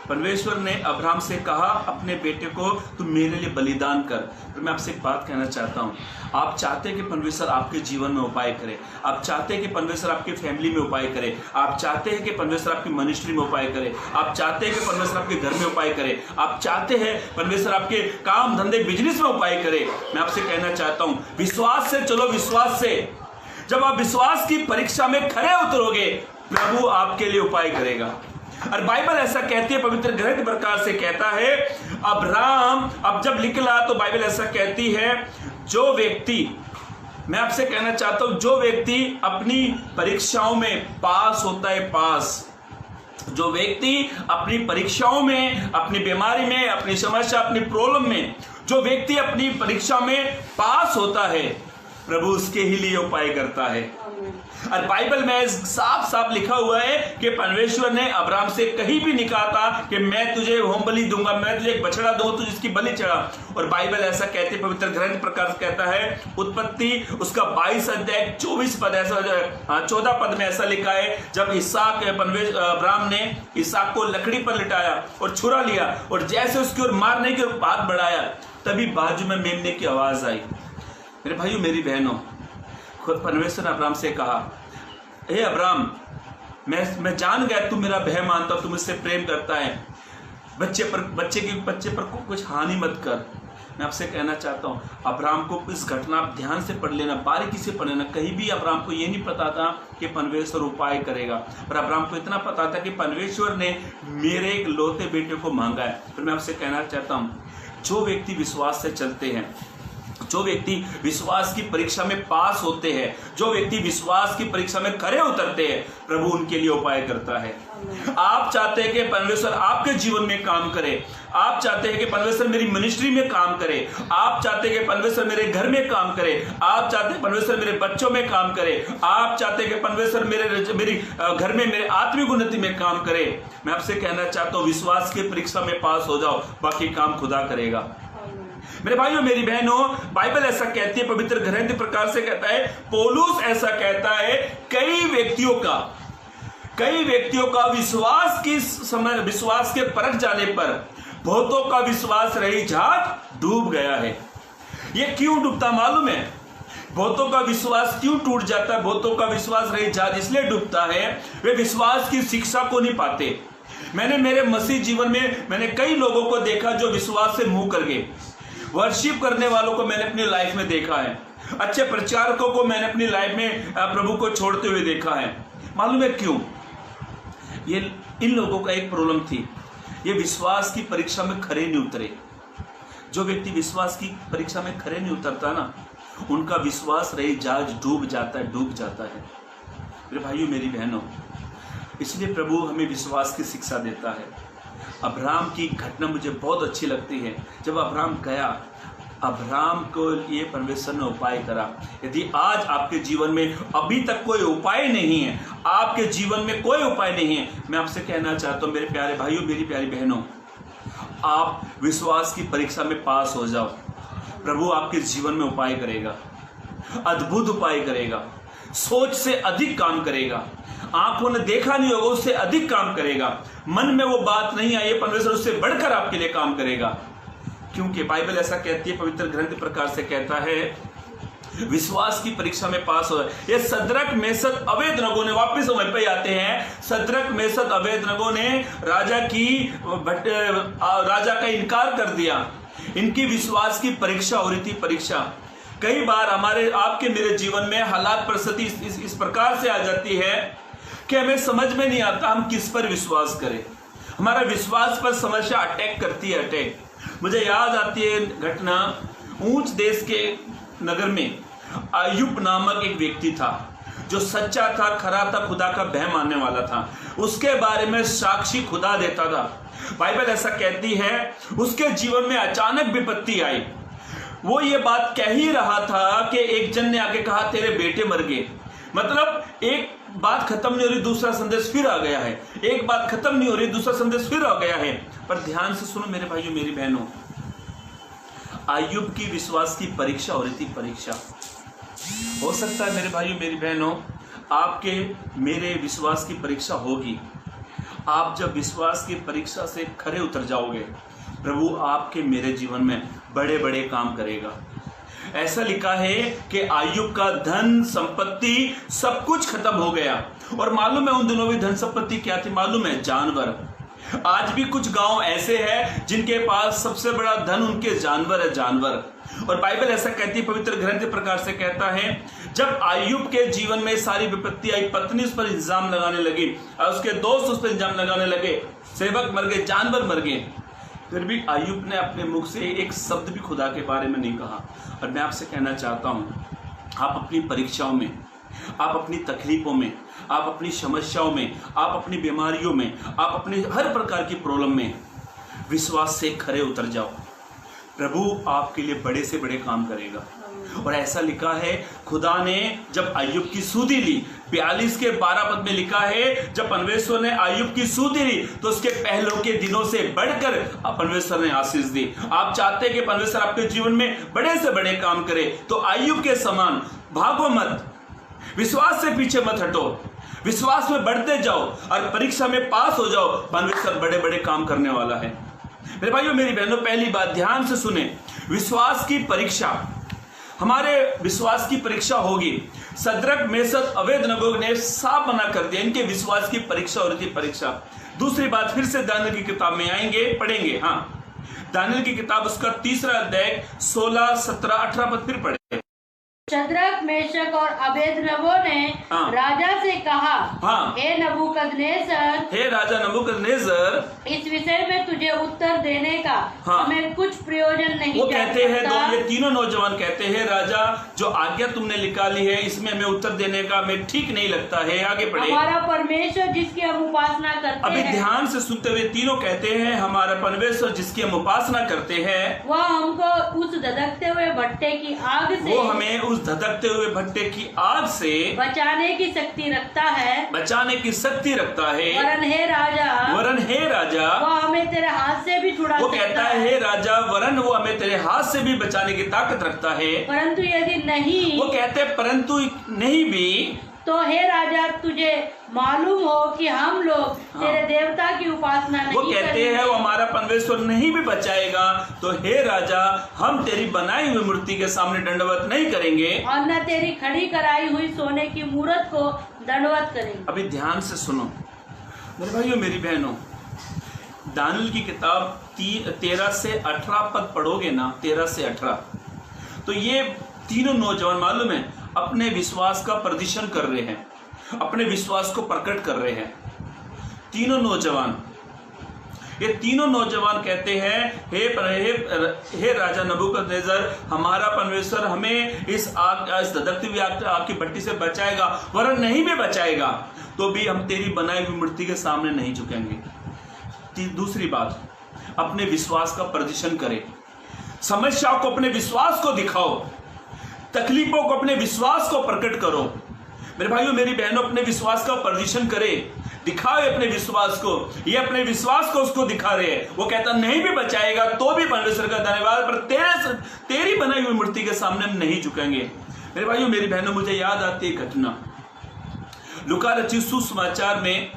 S2: परमेश्वर ने अब्राहम से कहा अपने बेटे को तुम मेरे लिए बलिदान कर। तो मैं आपसे एक बात कहना चाहता हूँ, आप चाहते हैं कि परमेश्वर आपके जीवन में उपाय करे, आप चाहते हैं कि परमेश्वर आपकी फैमिली में उपाय करे, आप चाहते हैं कि परमेश्वर आपकी मिनिस्ट्री में उपाय करे, आप चाहते हैं कि परमेश्वर आपके घर में उपाय करे, आप चाहते हैं परमेश्वर आपके काम धंधे बिजनेस में उपाय करे। मैं आपसे कहना चाहता हूँ, विश्वास से चलो, विश्वास से। जब आप विश्वास की परीक्षा में खरे उतरोगे, प्रभु आपके लिए उपाय करेगा। और बाइबल ऐसा कहती है, पवित्र ग्रंथ प्रकार से कहता है, अब्राहम अब जब निकला तो बाइबल ऐसा कहती है, जो व्यक्ति, मैं आपसे कहना चाहता हूं, जो व्यक्ति अपनी परीक्षाओं में पास होता है, पास, जो व्यक्ति अपनी परीक्षाओं में, अपनी बीमारी में, अपनी समस्या, अपनी प्रॉब्लम में, जो व्यक्ति अपनी परीक्षा में पास होता है, प्रभु उसके ही लिए उपाय करता है। और बाइबल में साफ साफ लिखा हुआ है कि परमेश्वर ने अब्राहम से कहीं भी नहीं कहा था कि मैं तुझे होम बलि दूंगा, मैं तुझे एक बछड़ा दूंगा, तुझे इसकी बलि चढ़ा। और बाइबल ऐसा कहते, पवित्र ग्रंथ प्रकार से कहता है, उत्पत्ति उसका 22 अध्याय 24 पद, ऐसा 14 पद में ऐसा लिखा है, जब इसहाक अब्राहम ने इसहाक को लकड़ी पर लिटाया और छुरा लिया और जैसे उसकी ओर मारने की ओर हाथ बढ़ाया, तभी बाजू में मेमने की आवाज आई। मेरे भाइयों, मेरी बहनों, खुद परमेश्वर ने अब्राहम से कहा, हे अब्राहम, मैं जान गया तू मेरा भय मानता, तू मुझसे प्रेम करता है, बच्चे पर कुछ हानि मत कर। मैं आपसे कहना चाहता हूँ, अब्राहम को इस घटना ध्यान से पढ़ लेना, बारीकी से पढ़ लेना। कहीं भी अब्राहम को ये नहीं पता था कि परमेश्वर उपाय करेगा, पर अब्राहम को इतना पता था कि परमेश्वर ने मेरे एक लौते बेटे को मांगा है। फिर मैं आपसे कहना चाहता हूँ, जो व्यक्ति विश्वास से चलते हैं, जो व्यक्ति विश्वास की परीक्षा में पास होते हैं, जो व्यक्ति विश्वास की परीक्षा में खरे उतरते हैं, प्रभु उनके लिए उपाय करता है। आप चाहते हैं कि परमेश्वर आपके जीवन में काम करे, आप चाहते हैं कि परमेश्वर मेरी मिनिस्ट्री में काम करे, आप चाहते हैं कि परमेश्वर मेरे घर में काम करे, आप चाहते हैं परमेश्वर मेरे बच्चों में काम करे, आप चाहते हैं कि परमेश्वर मेरी घर में मेरे आत्मिक उन्नति में काम करे। मैं आपसे कहना चाहता हूँ, विश्वास की परीक्षा में पास हो जाओ, बाकी काम खुदा करेगा। मेरे भाइयों, मेरी बहनों, बाइबल ऐसा कहती है, पवित्र ग्रंथ प्रकार से कहता है, पौलुस ऐसा कहता है, कई व्यक्तियों का विश्वास के परख जाने पर बहुतों का विश्वास रही जहाज डूब गया है। ये क्यों डूबता मालूम है? बहुतों का विश्वास क्यों टूट जाता है? बहुतों का विश्वास रही जहाज इसलिए डूबता है, वे विश्वास की शिक्षा को नहीं पाते। मैंने मेरे मसीह जीवन में मैंने कई लोगों को देखा जो विश्वास से मुंह कर गए। वर्शिप करने वालों को मैंने अपनी लाइफ में देखा है, अच्छे प्रचारकों को मैंने अपनी लाइफ में प्रभु को छोड़ते हुए देखा है। मालूम है क्यों? ये इन लोगों का एक प्रॉब्लम थी, ये विश्वास की परीक्षा में खरे नहीं उतरे। जो व्यक्ति विश्वास की परीक्षा में खरे नहीं उतरता ना, उनका विश्वास रही जहाज डूब जाता है। मेरे भाइयों, मेरी बहनों, इसलिए प्रभु हमें विश्वास की शिक्षा देता है। अब्राहम की घटना मुझे बहुत अच्छी लगती है। जब अब्राहम गया, अब्राहम को ये परमेश्वर ने उपाय करा। यदि आज आपके जीवन में अभी तक कोई उपाय नहीं है, आपके जीवन में कोई उपाय नहीं है, मैं आपसे कहना चाहता हूँ, मेरे प्यारे भाइयों, मेरी प्यारी बहनों, आप विश्वास की परीक्षा में पास हो जाओ। प्रभु आपके जीवन में उपाय करेगा, अद्भुत उपाय करेगा, सोच से अधिक काम करेगा, आंखों ने देखा नहीं होगा उससे अधिक काम करेगा, मन में वो बात नहीं आई है, परमेश्वर उससे बढ़कर आपके लिए काम करेगा। क्योंकि बाइबल ऐसा कहती है, पवित्र ग्रंथ प्रकार से कहता है, विश्वास की परीक्षा में पास हो। ये सद्रक मेशक अबेदनगो ने वापस वहीं पे आते हैं। सद्रक मेशक अबेदनगो ने राजा का इनकार कर दिया। इनकी विश्वास की परीक्षा हो रही थी, परीक्षा। कई बार हमारे आपके मेरे जीवन में हालात परिस्थिति इस प्रकार से आ जाती है कि हमें समझ में नहीं आता हम किस पर विश्वास करें। हमारा विश्वास पर समस्या अटैक करती है, अटैक। मुझे याद आती है घटना, ऊंच देश के नगर में अय्यूब नामक एक व्यक्ति था जो सच्चा था, खरा था, खुदा का भय मानने वाला था। उसके बारे में साक्षी खुदा देता था। बाइबल ऐसा कहती है, उसके जीवन में अचानक विपत्ति आई। वो ये बात कह ही रहा था कि एक जन ने आके कहा तेरे बेटे मर गए। मतलब एक बात खत्म नहीं हो रही, दूसरा संदेश फिर आ गया है। एक बात खत्म नहीं हो रही, दूसरा संदेश फिर आ गया है। पर ध्यान से सुनो मेरे भाइयों, मेरी बहनों, अय्यूब की विश्वास की परीक्षा हो रही थी, परीक्षा। हो सकता है मेरे भाइयों, मेरी बहनों, आपके मेरे विश्वास की परीक्षा होगी। आप जब विश्वास की परीक्षा से खरे उतर जाओगे, प्रभु आपके मेरे जीवन में बड़े बड़े काम करेगा। ऐसा लिखा है कि आयुब का धन संपत्ति सब कुछ खत्म हो गया। और मालूम है उन दिनों भी धन संपत्ति क्या थी? मालूम है? जानवर। आज भी कुछ गांव ऐसे हैं जिनके पास सबसे बड़ा धन उनके जानवर है, जानवर। और बाइबल ऐसा कहती है, पवित्र ग्रंथ प्रकार से कहता है, जब आयुब के जीवन में सारी विपत्ति आई, पत्नी उस पर इल्जाम लगाने लगी और उसके दोस्त उस पर इल्जाम लगाने लगे, सेवक मर गए, जानवर मर गए, फिर भी आयुब ने अपने मुख से एक शब्द भी खुदा के बारे में नहीं कहा। और मैं आपसे कहना चाहता हूं, आप अपनी परीक्षाओं में, आप अपनी तकलीफों में, आप अपनी समस्याओं में, आप अपनी बीमारियों में, आप अपनी हर प्रकार की प्रॉब्लम में विश्वास से खरे उतर जाओ। प्रभु आपके लिए बड़े से बड़े काम करेगा। और ऐसा लिखा है, खुदा ने जब आयुब की सुधि ली, 42 के 12 पद में लिखा है, जब परमेश्वर ने आयुब की सुधि ली तो उसके पहलों के दिनों से बढ़कर परमेश्वर ने आशीष दी। आप चाहते हैं कि परमेश्वर आपके जीवन में बड़े से बड़े काम करे, तो आयुब के समान भागो मत, विश्वास से पीछे मत हटो, विश्वास में बढ़ते जाओ और परीक्षा में पास हो जाओ। परमेश्वर बड़े बड़े काम करने वाला है। मेरे भाइयों मेरी बहनों, पहली बात ध्यान से सुने, विश्वास की परीक्षा, हमारे विश्वास की परीक्षा होगी। सद्रक मेशक अबेदनगो ने साफ मना कर दिया, इनके विश्वास की परीक्षा हो रही थी, परीक्षा। दूसरी बात, फिर से दानियेल की किताब में आएंगे, पढ़ेंगे। हाँ, दानियेल की किताब उसका 3 अध्याय 16, 17, 18 पद फिर पढ़े।
S1: शद्रक, मेशक और अबेदनगो ने राजा से कहा, हे नबूकदनेस्सर,
S2: हे राजा नबूकदनेस्सर,
S1: इस विषय में तुझे उत्तर देने का हमें कुछ प्रयोजन नहीं।
S2: वो कहते हैं, ये तीनों नौजवान कहते हैं, राजा जो आज्ञा तुमने निकाली है इसमें हमें उत्तर देने का हमें ठीक नहीं लगता है। आगे पढ़े।
S1: हमारा परमेश्वर जिसकी हम उपासना करते हैं,
S2: अभी ध्यान से सुनते हुए, तीनों कहते हैं हमारा परमेश्वर जिसकी हम उपासना करते हैं,
S1: वह हमको उस धधकते हुए भट्टे की आग से,
S2: वो हमें उस धधकते हुए भट्टे की आग से
S1: बचाने की शक्ति रखता है,
S2: बचाने की शक्ति रखता है।
S1: वरन हे राजा, वो हमें तेरे हाथ से भी छुड़ा
S2: वो
S1: सकता
S2: कहता है, हे राजा, वरन वो हमें तेरे हाथ से भी बचाने की ताकत रखता है।
S1: परंतु यदि नहीं,
S2: वो कहते हैं परंतु नहीं भी,
S1: तो हे राजा, तुझे मालूम हो कि हम लोग तेरे देवता की उपासना नहीं।
S2: वो कहते हैं वो हमारा परमेश्वर नहीं भी बचाएगा तो हे राजा, हम तेरी बनाई हुई मूर्ति के सामने दंडवत नहीं करेंगे
S1: और न तेरी खड़ी कराई हुई सोने की मूर्त को दंडवत करेंगे।
S2: अभी ध्यान से सुनो मेरे भाइयों मेरी बहनों, दानियेल की किताब 13 से 18 पद पढ़ोगे ना, 13 से 18, तो ये तीनों नौजवान मालूम है अपने विश्वास का प्रदर्शन कर रहे हैं, अपने विश्वास को प्रकट कर रहे हैं। तीनों नौजवान, ये तीनों नौजवान कहते हैं, हे राजा नबूकदनेस्सर, हमारा परमेश्वर हमें इस धधकती हुई आग की भट्टी से बचाएगा, वरन नहीं भी बचाएगा तो भी हम तेरी बनाई हुई मूर्ति के सामने नहीं झुकेंगे। दूसरी बात, अपने विश्वास का प्रदर्शन करें, समस्याओं को अपने विश्वास को दिखाओ, तकलीफों को अपने विश्वास को प्रकट करो। मेरे भाइयों मेरी बहनों, अपने विश्वास का प्रदर्शन करे, दिखाओ अपने विश्वास को। ये अपने विश्वास को उसको दिखा रहे हैं। वो कहता नहीं भी बचाएगा तो भी परमेश्वर का धन्यवाद, पर तेरी बनाई हुई मूर्ति के सामने हम नहीं झुकेंगे। मेरे भाइयों मेरी बहनों, मुझे याद आती है घटना, लूका रचित सुसमाचार में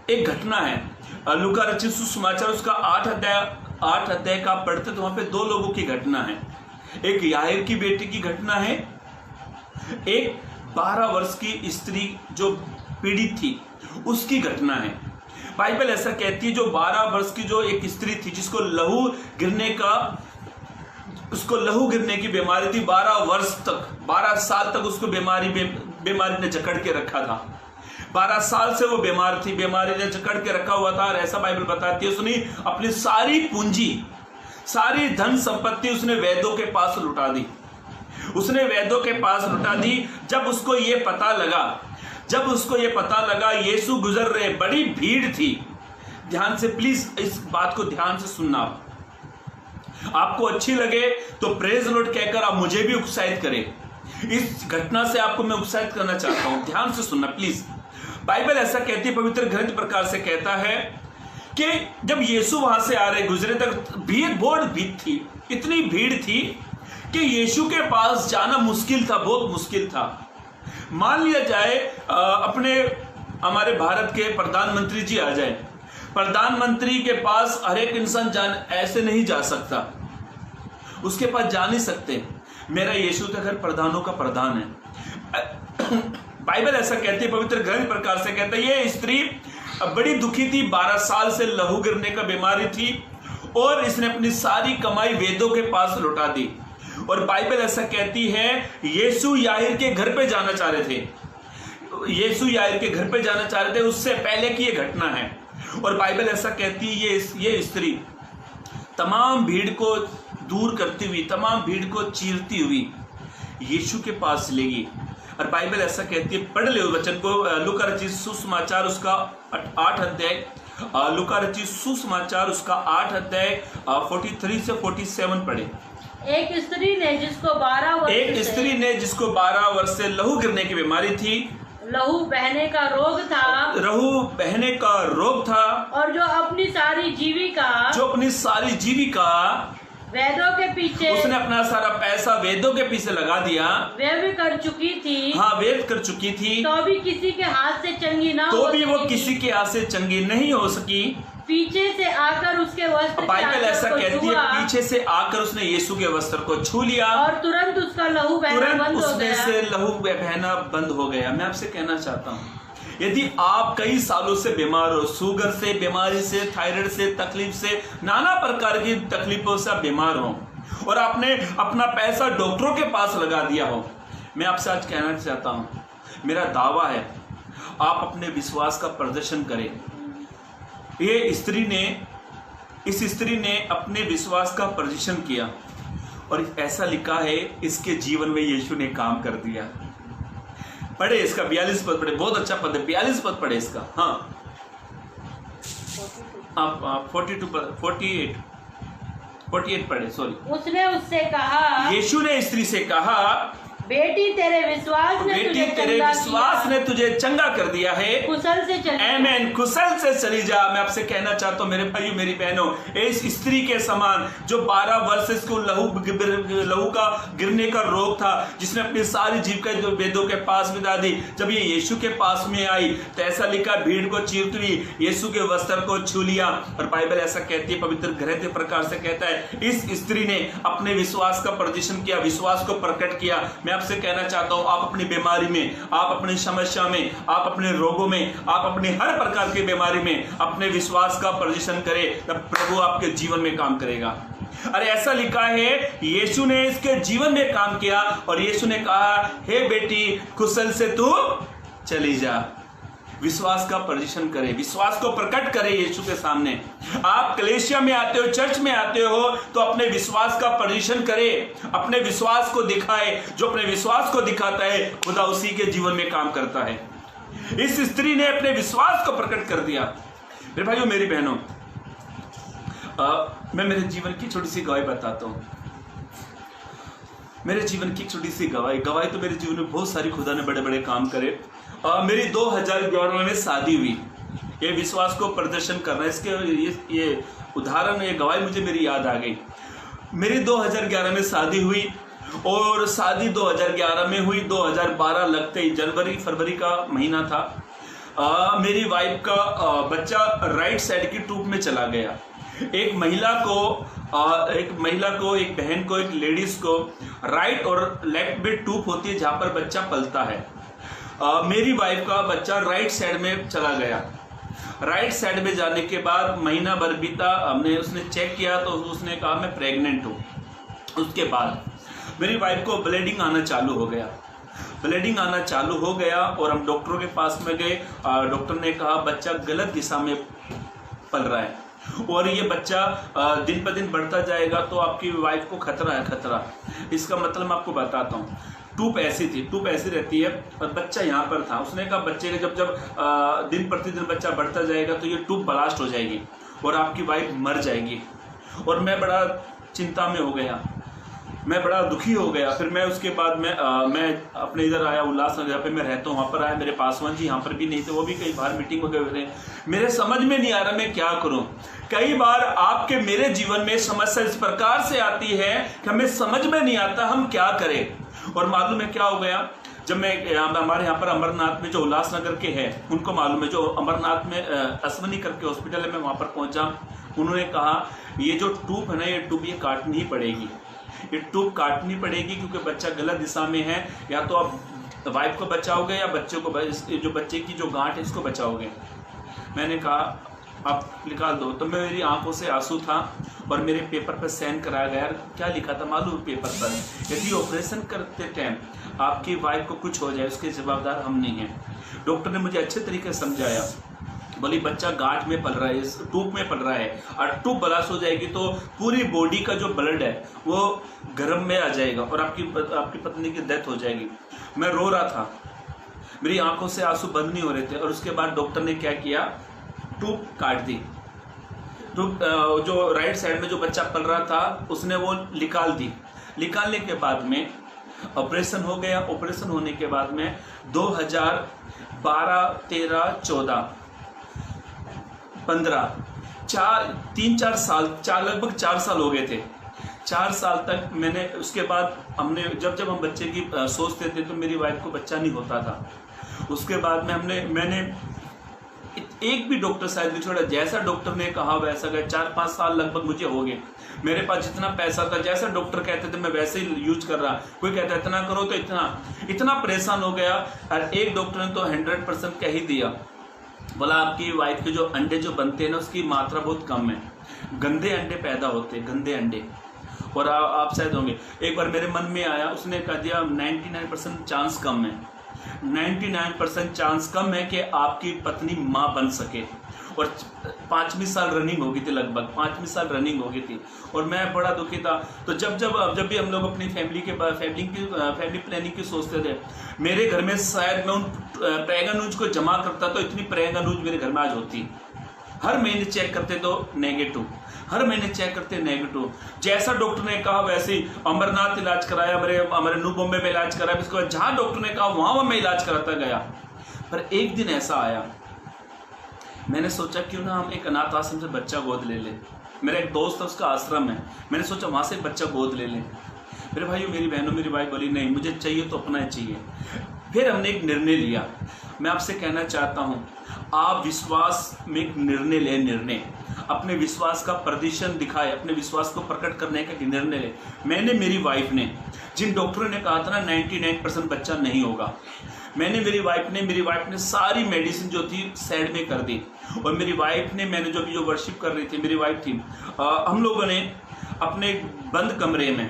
S2: एक घटना है। लूका रचित सुसमाचार उसका 8 अध्याय का पढ़ते तो वहां पे 2 लोगों की घटना है। एक याईर की बेटी की घटना है, एक 12 वर्ष की स्त्री जो पीड़ित थी उसकी घटना है। बाइबल ऐसा कहती है, जो 12 वर्ष की जो एक स्त्री थी जिसको लहू गिरने की बीमारी थी, 12 वर्ष तक, 12 साल तक उसको बीमारी ने जकड़ के रखा था। 12 साल से वो बीमार थी, बीमारी ने जकड़ के रखा हुआ था। और ऐसा बाइबल बताती है, उसने अपनी सारी पूंजी, सारी धन संपत्ति उसने वैद्यों के पास लुटा दी, उसने वैद्यों के पास लुटा दी। जब उसको ये पता लगा यीशु गुजर रहे, बड़ी भीड़ थी। ध्यान से प्लीज इस बात को ध्यान से सुनना, आपको अच्छी लगे तो प्रेज लॉर्ड कहकर आप मुझे भी उत्साहित करें। इस घटना से आपको मैं उत्साहित करना चाहता हूं, ध्यान से सुनना प्लीज। बाइबल ऐसा कहती है, पवित्र ग्रंथ प्रकार से कहता है कि जब यीशु वहां से आ रहे, गुजरे तक भीड़, बहुत भीड़ थी, इतनी भीड़ थी कि यीशु के पास जाना मुश्किल था, बहुत मुश्किल था। मान लिया जाए अपने हमारे भारत के प्रधानमंत्री जी आ जाए, प्रधानमंत्री के पास हर एक इंसान ऐसे नहीं जा सकता, उसके पास जा नहीं सकते। मेरा यीशु तो घर प्रधानों का प्रधान है। बाइबल ऐसा कहती है, पवित्र ग्रंथ प्रकार से कहता है, ये स्त्री बड़ी दुखी थी, 12 साल से लहू गिरने का बीमारी थी और इसने अपनी सारी कमाई वेदों के पास लौटा दी। और बाइबल ऐसा कहती है यीशु याहीर के घर पे जाना चाह रहे थे, यीशु याहीर के घर पे जाना चाह रहे थे, उससे पहले की ये घटना है। और बाइबल ऐसा कहती है ये स्त्री तमाम भीड़ को दूर करती हुई, तमाम भीड़ को चीरती हुई यीशु के पास ले गई। और बाइबल ऐसा कहती है, पढ़ ले वचन को, लूका रचित सुसमाचार उसका 8 अध्याय, लूका रचित सुसमाचार उसका 8 अध्याय 43 से 47 पढ़े।
S1: एक स्त्री ने जिसको 12 वर्ष से लहू गिरने की बीमारी थी, लहू बहने का रोग था, और जो अपनी सारी जीविका वेदों के पीछे, उसने अपना सारा पैसा वेदों के पीछे लगा दिया, वेद कर चुकी थी, तो भी किसी के हाथ से चंगी नहीं हो सकी। पीछे से आकर उसके वस्त्र, बाइबल ऐसा कहती है, पीछे से आकर उसने यीशु के वस्त्र को छू लिया और तुरंत उसका लहू बहना बंद हो गया। मैं आपसे कहना चाहता हूँ, यदि आप कई सालों से बीमार हो, शुगर से बीमारी से, थायराइड से तकलीफ से, नाना प्रकार की तकलीफों से आप बीमार हो और आपने अपना पैसा डॉक्टरों के पास लगा दिया हो, मैं आपसे आज कहना चाहता हूँ, मेरा दावा है आप अपने विश्वास का प्रदर्शन करें। इस स्त्री ने अपने विश्वास का प्रदर्शन किया और ऐसा लिखा है इसके जीवन में यीशु ने काम कर दिया। पढ़े इसका 42 पद पढ़े, बहुत अच्छा पद है, 42 पद पढ़े इसका। हाँ, आप 48 पढ़े, सॉरी। उसने उससे कहा, यीशु ने स्त्री से कहा, बेटी तेरे विश्वास ने तुझे चंगा कर दिया है, कुशल से चली आमीन, कुशल से चली जा। मैं आपसे कहना चाहता हूँ मेरे भाइयों मेरी बहनों, इस स्त्री के समान जो 12 वर्ष इसको लहू का गिरने का रोग था, जिसने अपनी सारी जीविका जो वेदों के पास बिता दी, जब ये यीशु के पास में आई तो ऐसा लिखा, भीड़ को चीरती हुई यीशु के वस्त्र को छू लिया। और बाइबल ऐसा कहती है, पवित्र ग्रंथ प्रकार से कहता है, इस स्त्री ने अपने विश्वास का प्रदर्शन किया, विश्वास को प्रकट किया। मैं आपसे कहना चाहता हूं, आप अपनी बीमारी में, आप अपनी समस्या में, आप अपने रोगों में, आप अपनी हर प्रकार की बीमारी में अपने विश्वास का प्रदर्शन करें, तब प्रभु आपके जीवन में काम करेगा। अरे ऐसा लिखा है, यीशु ने इसके जीवन में काम किया और यीशु ने कहा, हे बेटी कुशल से तू चली जा। विश्वास का प्रदर्शन करें, विश्वास को प्रकट करें यीशु के सामने। आप कलेसिया में आते हो, चर्च में आते हो, तो अपने विश्वास का प्रदर्शन करें, अपने विश्वास को दिखाए। जो अपने विश्वास को दिखाता है खुदा उसी के जीवन में काम करता है। इस स्त्री ने अपने विश्वास को प्रकट कर दिया। मेरे भाइयों मेरी बहनों, मैं मेरे जीवन की छोटी सी गवाही बताता हूँ। मेरे जीवन की छोटी सी गवाही तो मेरे जीवन में बहुत सारी खुदा ने बड़े बड़े काम करे। मेरी 2011 में शादी हुई। ये विश्वास को प्रदर्शन करना, इसके ये उदाहरण, ये गवाही मुझे मेरी याद आ गई। मेरी 2011 में शादी हुई और शादी 2011 में हुई। 2012 लगते ही जनवरी फरवरी का महीना था। मेरी वाइफ का बच्चा राइट साइड की ट्यूब में चला गया। एक महिला को, एक बहन को, एक लेडीज को राइट और लेफ्ट में ट्यूब होती है जहाँ पर बच्चा पलता है। मेरी वाइफ का बच्चा राइट साइड में चला गया। राइट साइड में जाने के बाद महीना भर बीता, उसने चेक किया तो उसने कहा मैं प्रेग्नेंट हूँ। उसके बाद मेरी वाइफ को ब्लीडिंग आना चालू हो गया और हम डॉक्टरों के पास में गए। डॉक्टर ने कहा बच्चा गलत दिशा में पल रहा है और ये बच्चा दिन पर दिन बढ़ता जाएगा, तो आपकी वाइफ को खतरा है, खतरा। इसका मतलब मैं आपको बताता हूँ। ट्यूब ऐसी रहती है और बच्चा यहाँ पर था। उसने कहा बच्चे का जब दिन प्रतिदिन बच्चा बढ़ता जाएगा तो ये ट्यूब ब्लास्ट हो जाएगी और आपकी वाइफ मर जाएगी। और मैं बड़ा चिंता में हो गया, मैं बड़ा दुखी हो गया। फिर मैं उसके बाद मैं अपने इधर आया, उल्लासनगर जहाँ पे मैं रहता हूँ वहाँ पर आया। मेरे पासवान जी यहाँ पर भी नहीं थे, वो भी कहीं बाहर मीटिंग में गए हुए थे। मेरे समझ में नहीं आ रहा मैं क्या करूँ। कई बार आपके मेरे जीवन में समस्या इस प्रकार से आती है कि हमें समझ में नहीं आता हम क्या करें। और मालूम है क्या हो गया,
S2: जब मैं हमारे यहाँ पर अमरनाथ में जो उल्लासनगर के हैं उनको मालूम है, जो अमरनाथ में अश्वनी करके हॉस्पिटल है, मैं वहाँ पर पहुँचा। उन्होंने कहा ये जो ट्यूब है ना, ये ट्यूब ये काटनी ही पड़ेगी, ये ट्यूब काटनी पड़ेगी क्योंकि बच्चा गलत दिशा में है। या तो आप वाइफ को बचाओगे या बच्चे को, जो बच्चे की जो गांठ है इसको बचाओगे। मैंने कहा आप निकाल दो। तो मेरी आंखों से आंसू था और मेरे पेपर पर साइन कराया गया। क्या लिखा था मालूम पेपर पर? यदि ऑपरेशन करते टाइम आपकी वाइफ को कुछ हो जाए उसके जवाबदार हम नहीं हैं। डॉक्टर ने मुझे अच्छे तरीके से समझाया, बोली बच्चा गांठ में पल रहा है, इस ट्यूब में पल रहा है, और ट्यूब ब्लास्ट हो जाएगी तो पूरी बॉडी का जो ब्लड है वो गर्म में आ जाएगा और आपकी पत्नी की डेथ हो जाएगी। मैं रो रहा था, मेरी आंखों से आंसू बंद नहीं हो रहे थे। और उसके बाद डॉक्टर ने क्या किया, ट्यूब काट दी। ट्यूब जो राइट साइड में जो बच्चा पल रहा था उसने वो निकाल दी। निकालने के बाद में ऑपरेशन हो गया। ऑपरेशन होने के बाद में 2012, 13, 14, 15, 3-4 साल, लगभग 4 साल हो गए थे। 4 साल तक मैंने, उसके बाद हमने जब हम बच्चे की सोचते थे तो मेरी वाइफ को बच्चा नहीं होता था। उसके बाद में मैंने एक भी डॉक्टर शायद नहीं छोड़ा, जैसा डॉक्टर ने कहा वैसा गया। 4-5 साल लगभग मुझे हो गए। मेरे पास जितना पैसा था, जैसा डॉक्टर कहते थे मैं वैसे ही यूज कर रहा। कोई कहता है इतना करो तो इतना परेशान हो गया। और एक डॉक्टर ने तो 100% कह ही दिया, बोला आपकी वाइफ के जो अंडे जो बनते हैं ना उसकी मात्रा बहुत कम है, गंदे अंडे पैदा होते हैं, गंदे अंडे। और आप शायद होंगे, एक बार मेरे मन में आया, उसने कह दिया 99% चांस कम है, 99% चांस कम है कि आपकी पत्नी माँ बन सके। और 5वीं साल रनिंग हो गई थी, लगभग 5वीं साल रनिंग हो गई थी। और मैं बड़ा दुखी था। तो जब भी हम लोग अपनी फैमिली प्लानिंग की सोचते थे, मेरे घर में शायद मैं उन प्रेगनेंट को जमा करता तो इतनी प्रेगनेंट मेरे घर में आज होती। हर महीने चेक करते तो नेगेटिव, हर महीने चेक करते नेगेटिव। जैसा डॉक्टर ने कहा वैसे ही अमरनाथ इलाज कराया, हमारे न्यू बॉम्बे में इलाज कराया। इसके बाद जहाँ डॉक्टर ने कहा वहाँ मैं इलाज कराता गया। पर एक दिन ऐसा आया, मैंने सोचा क्यों ना हम एक अनाथ आश्रम से बच्चा गोद ले लें। मेरा एक दोस्त है, उसका आश्रम है, मैंने सोचा वहाँ से बच्चा गोद ले लें। मेरे भाइयों, मेरी बहनों, मेरी वाइफ बोली नहीं मुझे चाहिए तो अपना ही चाहिए। फिर हमने एक निर्णय लिया। मैं आपसे कहना चाहता हूँ, आप विश्वास में एक निर्णय ले, निर्णय अपने विश्वास का प्रदर्शन दिखाए, अपने विश्वास को प्रकट करने का निर्णय ले। मैंने, मेरी वाइफ ने, जिन डॉक्टरों ने कहा था ना 99% बच्चा नहीं होगा, मेरी वाइफ ने सारी मेडिसिन जो थी साइड में कर दी। और मेरी वाइफ ने, मैंने जो वर्शिप कर रही थी, मेरी वाइफ थी, हम लोगों ने अपने बंद कमरे में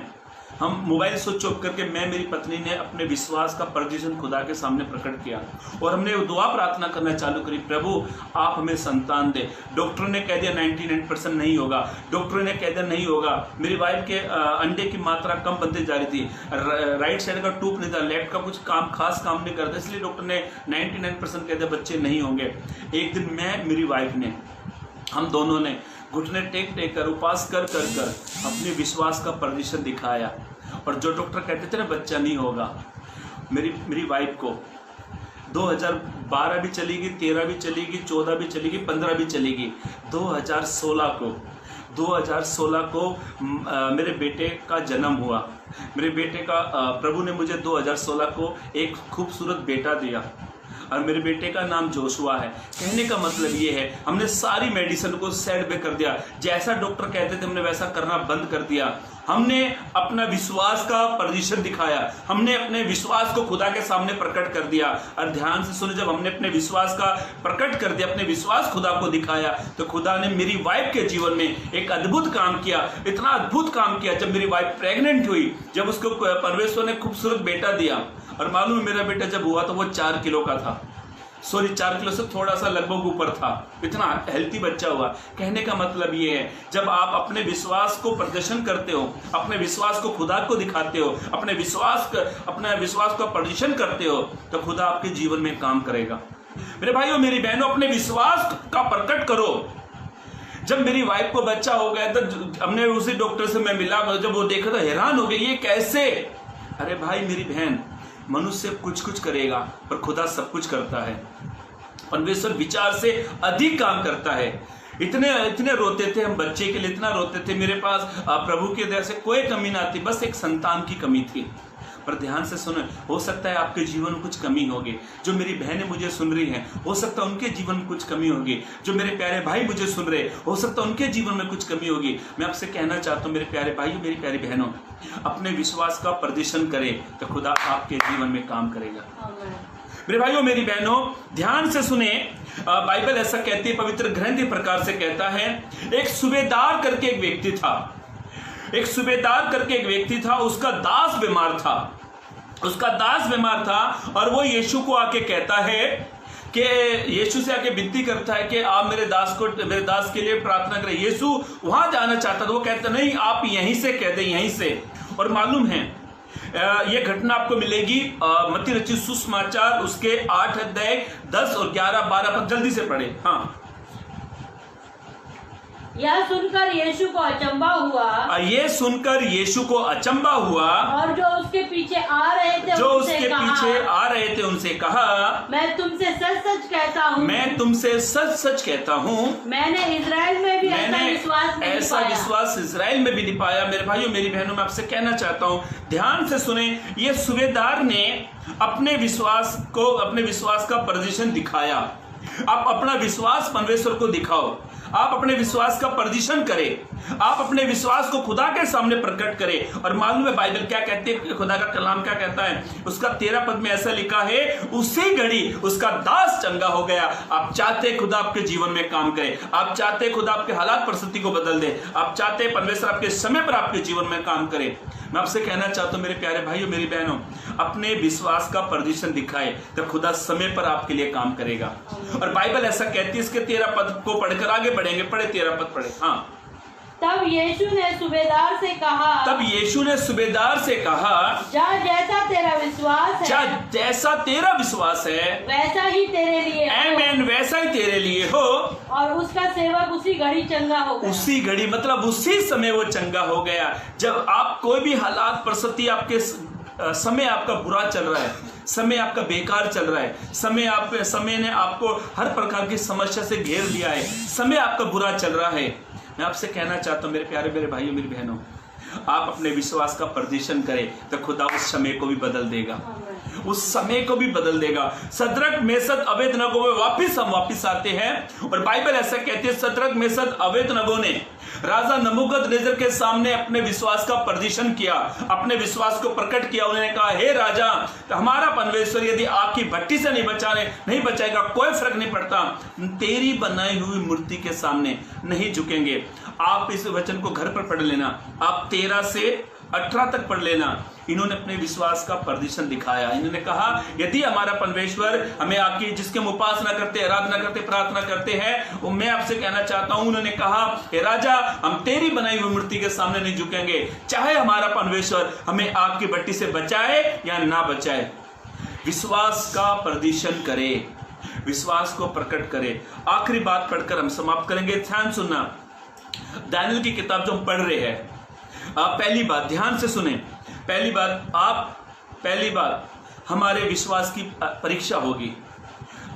S2: हम मोबाइल स्विच ऑफ करके मेरी पत्नी ने अपने विश्वास का प्रदर्शन खुदा के सामने प्रकट किया। और हमने दुआ प्रार्थना करना चालू करी, प्रभु आप हमें संतान दे। डॉक्टर ने कह दिया 99% नहीं होगा, डॉक्टर ने कह दिया नहीं होगा। मेरी वाइफ के अंडे की मात्रा कम बनती जा रही थी, राइट साइड का ट्यूब नहीं था, लेफ्ट का कुछ खास काम नहीं करता, इसलिए डॉक्टर ने 99% कह दिया बच्चे नहीं होंगे। एक दिन मेरी वाइफ ने, हम दोनों ने घुटने टेक कर उपास कर अपने विश्वास का प्रदर्शन दिखाया। और जो डॉक्टर कहते थे ना बच्चा नहीं होगा, मेरी वाइफ को 2012 भी चली गई, 13 भी चली गई, 14 भी चली गई, 15 भी चली गई। 2016 को मेरे बेटे का जन्म हुआ। मेरे बेटे का प्रभु ने मुझे 2016 को एक खूबसूरत बेटा दिया और मेरे बेटे का नाम जोशुआ है। कहने का मतलब ये है, हमने सारी मेडिसिन को साइड पे कर दिया। जैसा डॉक्टर कहते थे हमने वैसा करना बंद कर दिया। हमने अपना विश्वास का प्रदर्शन दिखाया, हमने अपने विश्वास को खुदा के सामने प्रकट कर दिया। और ध्यान से सुनो, जब हमने अपने विश्वास का प्रकट कर दिया, अपने विश्वास खुदा को दिखाया, तो खुदा ने मेरी वाइफ के जीवन में एक अद्भुत काम किया, इतना अद्भुत काम किया। जब मेरी वाइफ प्रेग्नेंट हुई, जब उसको परमेश्वर ने खूबसूरत बेटा दिया, और मालूम है मेरा बेटा जब हुआ तो वो 4 किलो का था, 4 किलो से थोड़ा सा लगभग ऊपर था, इतना हेल्थी बच्चा हुआ। कहने का मतलब ये है, जब आप अपने विश्वास को प्रदर्शन करते हो, अपने विश्वास को खुदा को दिखाते हो, अपने विश्वास का प्रदर्शन करते हो, तो खुदा आपके जीवन में काम करेगा। मेरे भाइयों, मेरी बहनों, अपने विश्वास का प्रकट करो। जब मेरी वाइफ को बच्चा हो गया तो हमने उसी डॉक्टर से मैं मिला, जब वो देखा तो हैरान हो गया, ये कैसे? अरे भाई मेरी बहन, मनुष्य कुछ करेगा पर खुदा सब कुछ करता है। परमेश्वर विचार से अधिक काम करता है। इतने रोते थे हम बच्चे के लिए, इतना रोते थे। मेरे पास प्रभु के दया से कोई कमी ना थी, बस एक संतान की कमी थी, पर ध्यान से सुनो, हो सकता है आपके जीवन में कुछ कमी होगी। जो मेरी बहनें मुझे सुन रही हैं, हो सकता है उनके जीवन में कुछ कमी होगी। जो मेरे प्यारे भाई मुझे सुन रहे, हो सकता है उनके जीवन में कुछ कमी होगी। मैं आपसे कहना चाहता हूँ मेरे प्यारे भाइयों, मेरी प्यारी बहनों, अपने विश्वास का प्रदर्शन करें तो खुदा आपके जीवन में काम करेगा। मेरे भाइयों, मेरी बहनों, ध्यान से सुने। बाइबल ऐसा कहती है, पवित्र ग्रंथ इस प्रकार से कहता है, एक सूबेदार करके एक व्यक्ति था, एक सूबेदार करके एक व्यक्ति था, उसका दास बीमार था, उसका दास बीमार था। और वो यीशु को आके कहता है कि यीशु से आके विनती करता है कि आप मेरे दास के लिए प्रार्थना करें। यीशु वहां जाना चाहता था, वो कहता नहीं, आप यहीं से कह दें, यहीं से। और मालूम है ये घटना आपको मिलेगी मत्ती रचित सुसमाचार उसके 8 अध्याय 10 और 11 12 पर। जल्दी से पढ़े। हाँ,
S1: यह सुनकर यीशु को अचंभा हुआ,
S2: ये सुनकर यीशु को अचंभा हुआ,
S1: और जो उसके पीछे आ रहे थे उनसे कहा, मैं तुमसे सच सच कहता हूँ,
S2: मैं तुमसे सच सच कहता हूँ,
S1: मैंने इजराइल में भी ऐसा
S2: विश्वास इजराइल में भी नहीं पाया। मेरे भाइयों, मेरी बहनों, मैं आपसे कहना चाहता हूँ, ध्यान से सुने। ये सूबेदार ने अपने विश्वास का प्रदर्शन दिखाया। आप अपना विश्वास परमेश्वर को दिखाओ, आप अपने विश्वास का प्रदर्शन करें, आप अपने विश्वास को खुदा के सामने प्रकट करें। और मालूम है बाइबल क्या कहती है, खुदा का कलाम क्या कहता है? उसका 13 पद में ऐसा लिखा है, उसी घड़ी उसका दास चंगा हो गया। आप चाहते खुदा आपके जीवन में काम करे, आप चाहते खुदा आपके हालात परिस्थिति को बदल दे, आप चाहते परमेश्वर आपके समय पर आपके जीवन में काम करे। मैं आपसे कहना चाहता हूं मेरे प्यारे भाइयों, मेरी बहनों, अपने विश्वास का प्रदर्शन दिखाए तो खुदा समय पर आपके लिए काम करेगा। और बाइबल ऐसा कहती है, इसके 13 पद को पढ़कर आगे बढ़ेंगे। पढ़े 13 पद पढ़े। हाँ,
S1: तब यीशु ने सूबेदार से कहा, जा जैसा तेरा विश्वास है, वैसा ही तेरे लिए
S2: आमीन, वैसा ही तेरे लिए हो।
S1: और उसका सेवक उसी घड़ी चंगा हो गया।
S2: उसी घड़ी मतलब उसी समय वो चंगा हो गया। जब आप कोई भी हालात परिस्थिति, आपके समय आपका बुरा चल रहा है, समय आपका बेकार चल रहा है, समय ने आपको हर प्रकार की समस्या से घेर लिया है, समय आपका बुरा चल रहा है, मैं आपसे कहना चाहता हूं मेरे प्यारे मेरे भाइयों, मेरी बहनों, आप अपने विश्वास का प्रदर्शन करें तो खुदा उस समय को भी बदल देगा, उस समय को भी बदल देगा। सदरक मेसद अबेदनगो में हम वापिस आते हैं और बाइबल ऐसा कहती है, सदरक मेसद अबेदनगो ने राजा नबूकदनेस्सर के सामने अपने विश्वास का प्रदर्शन किया, अपने विश्वास को प्रकट किया। उन्होंने कहा, हे राजा, हमारा परमेश्वर यदि आग की भट्टी से नहीं बचाएगा, कोई फर्क नहीं पड़ता, तेरी बनाई हुई मूर्ति के सामने नहीं झुकेंगे। आप इस वचन को घर पर पढ़ लेना, आप 13 से 18 तक पढ़ लेना। इन्होंने अपने विश्वास का प्रदर्शन दिखाया। इन्होंने कहा, यदि हमारा परमेश्वर हमें आके जिसके हम उपासना करते, आराधना करते, प्रार्थना करते हैं, वो मैं आपसे कहना चाहता हूं, उन्होंने कहा, हे राजा, हम तेरी बनाई हुई मूर्ति के सामने नहीं झुकेंगे, चाहे हमारा परमेश्वर हमें आग की भट्टी से बचाए या ना बचाए। विश्वास का प्रदर्शन करे, विश्वास को प्रकट करे। आखिरी बात पढ़कर हम समाप्त करेंगे। ध्यान सुनना, दानियेल की किताब जो हम पढ़ रहे हैं, पहली बात ध्यान से सुने, पहली बात हमारे विश्वास की परीक्षा होगी।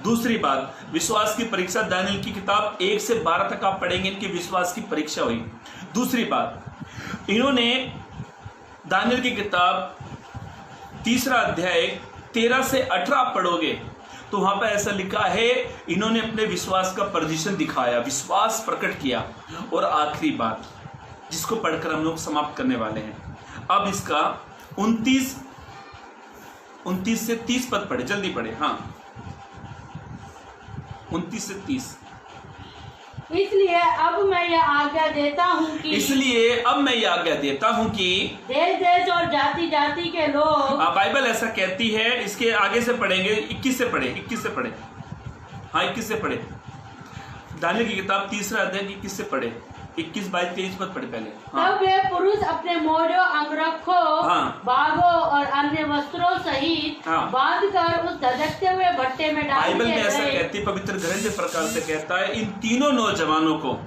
S2: दूसरी बात, विश्वास की परीक्षा दानियेल की किताब 1 से 12 तक आप पढ़ेंगे, इनकी विश्वास की परीक्षा हुई। दूसरी बात, इन्होंने दानियेल की किताब 3 अध्याय 13 से 18 आप पढ़ोगे तो वहां पर ऐसा लिखा है, इन्होंने अपने विश्वास का प्रदर्शन दिखाया, विश्वास प्रकट किया। और आखिरी बात जिसको पढ़कर हम लोग समाप्त करने वाले हैं, अब इसका 29 से 30 पद पढ़े, जल्दी पढ़े। हाँ, 29 से 30।
S1: इसलिए अब मैं यह आज्ञा देता हूँ कि देश देश और जाति जाति के लोग,
S2: बाइबल ऐसा कहती है, इसके आगे से पढ़ेंगे, 21 से पढ़े। हाँ, 21 से पढ़े। दानियेल की किताब 3 अध्याय 21 से पढ़े, 21, 22, 23 पद पढ़े पहले। हाँ।
S1: तब वे पुरुष अपने मोजों, अंगरखों, बागों और अन्य वस्त्रों सहित बांधकर उस धधकते हुए भट्टे में डाल दिए गए।
S2: बाइबल में ऐसा कहती है, पवित्र ग्रंथ इस प्रकार से कहता है, इन तीनों नौजवानों को,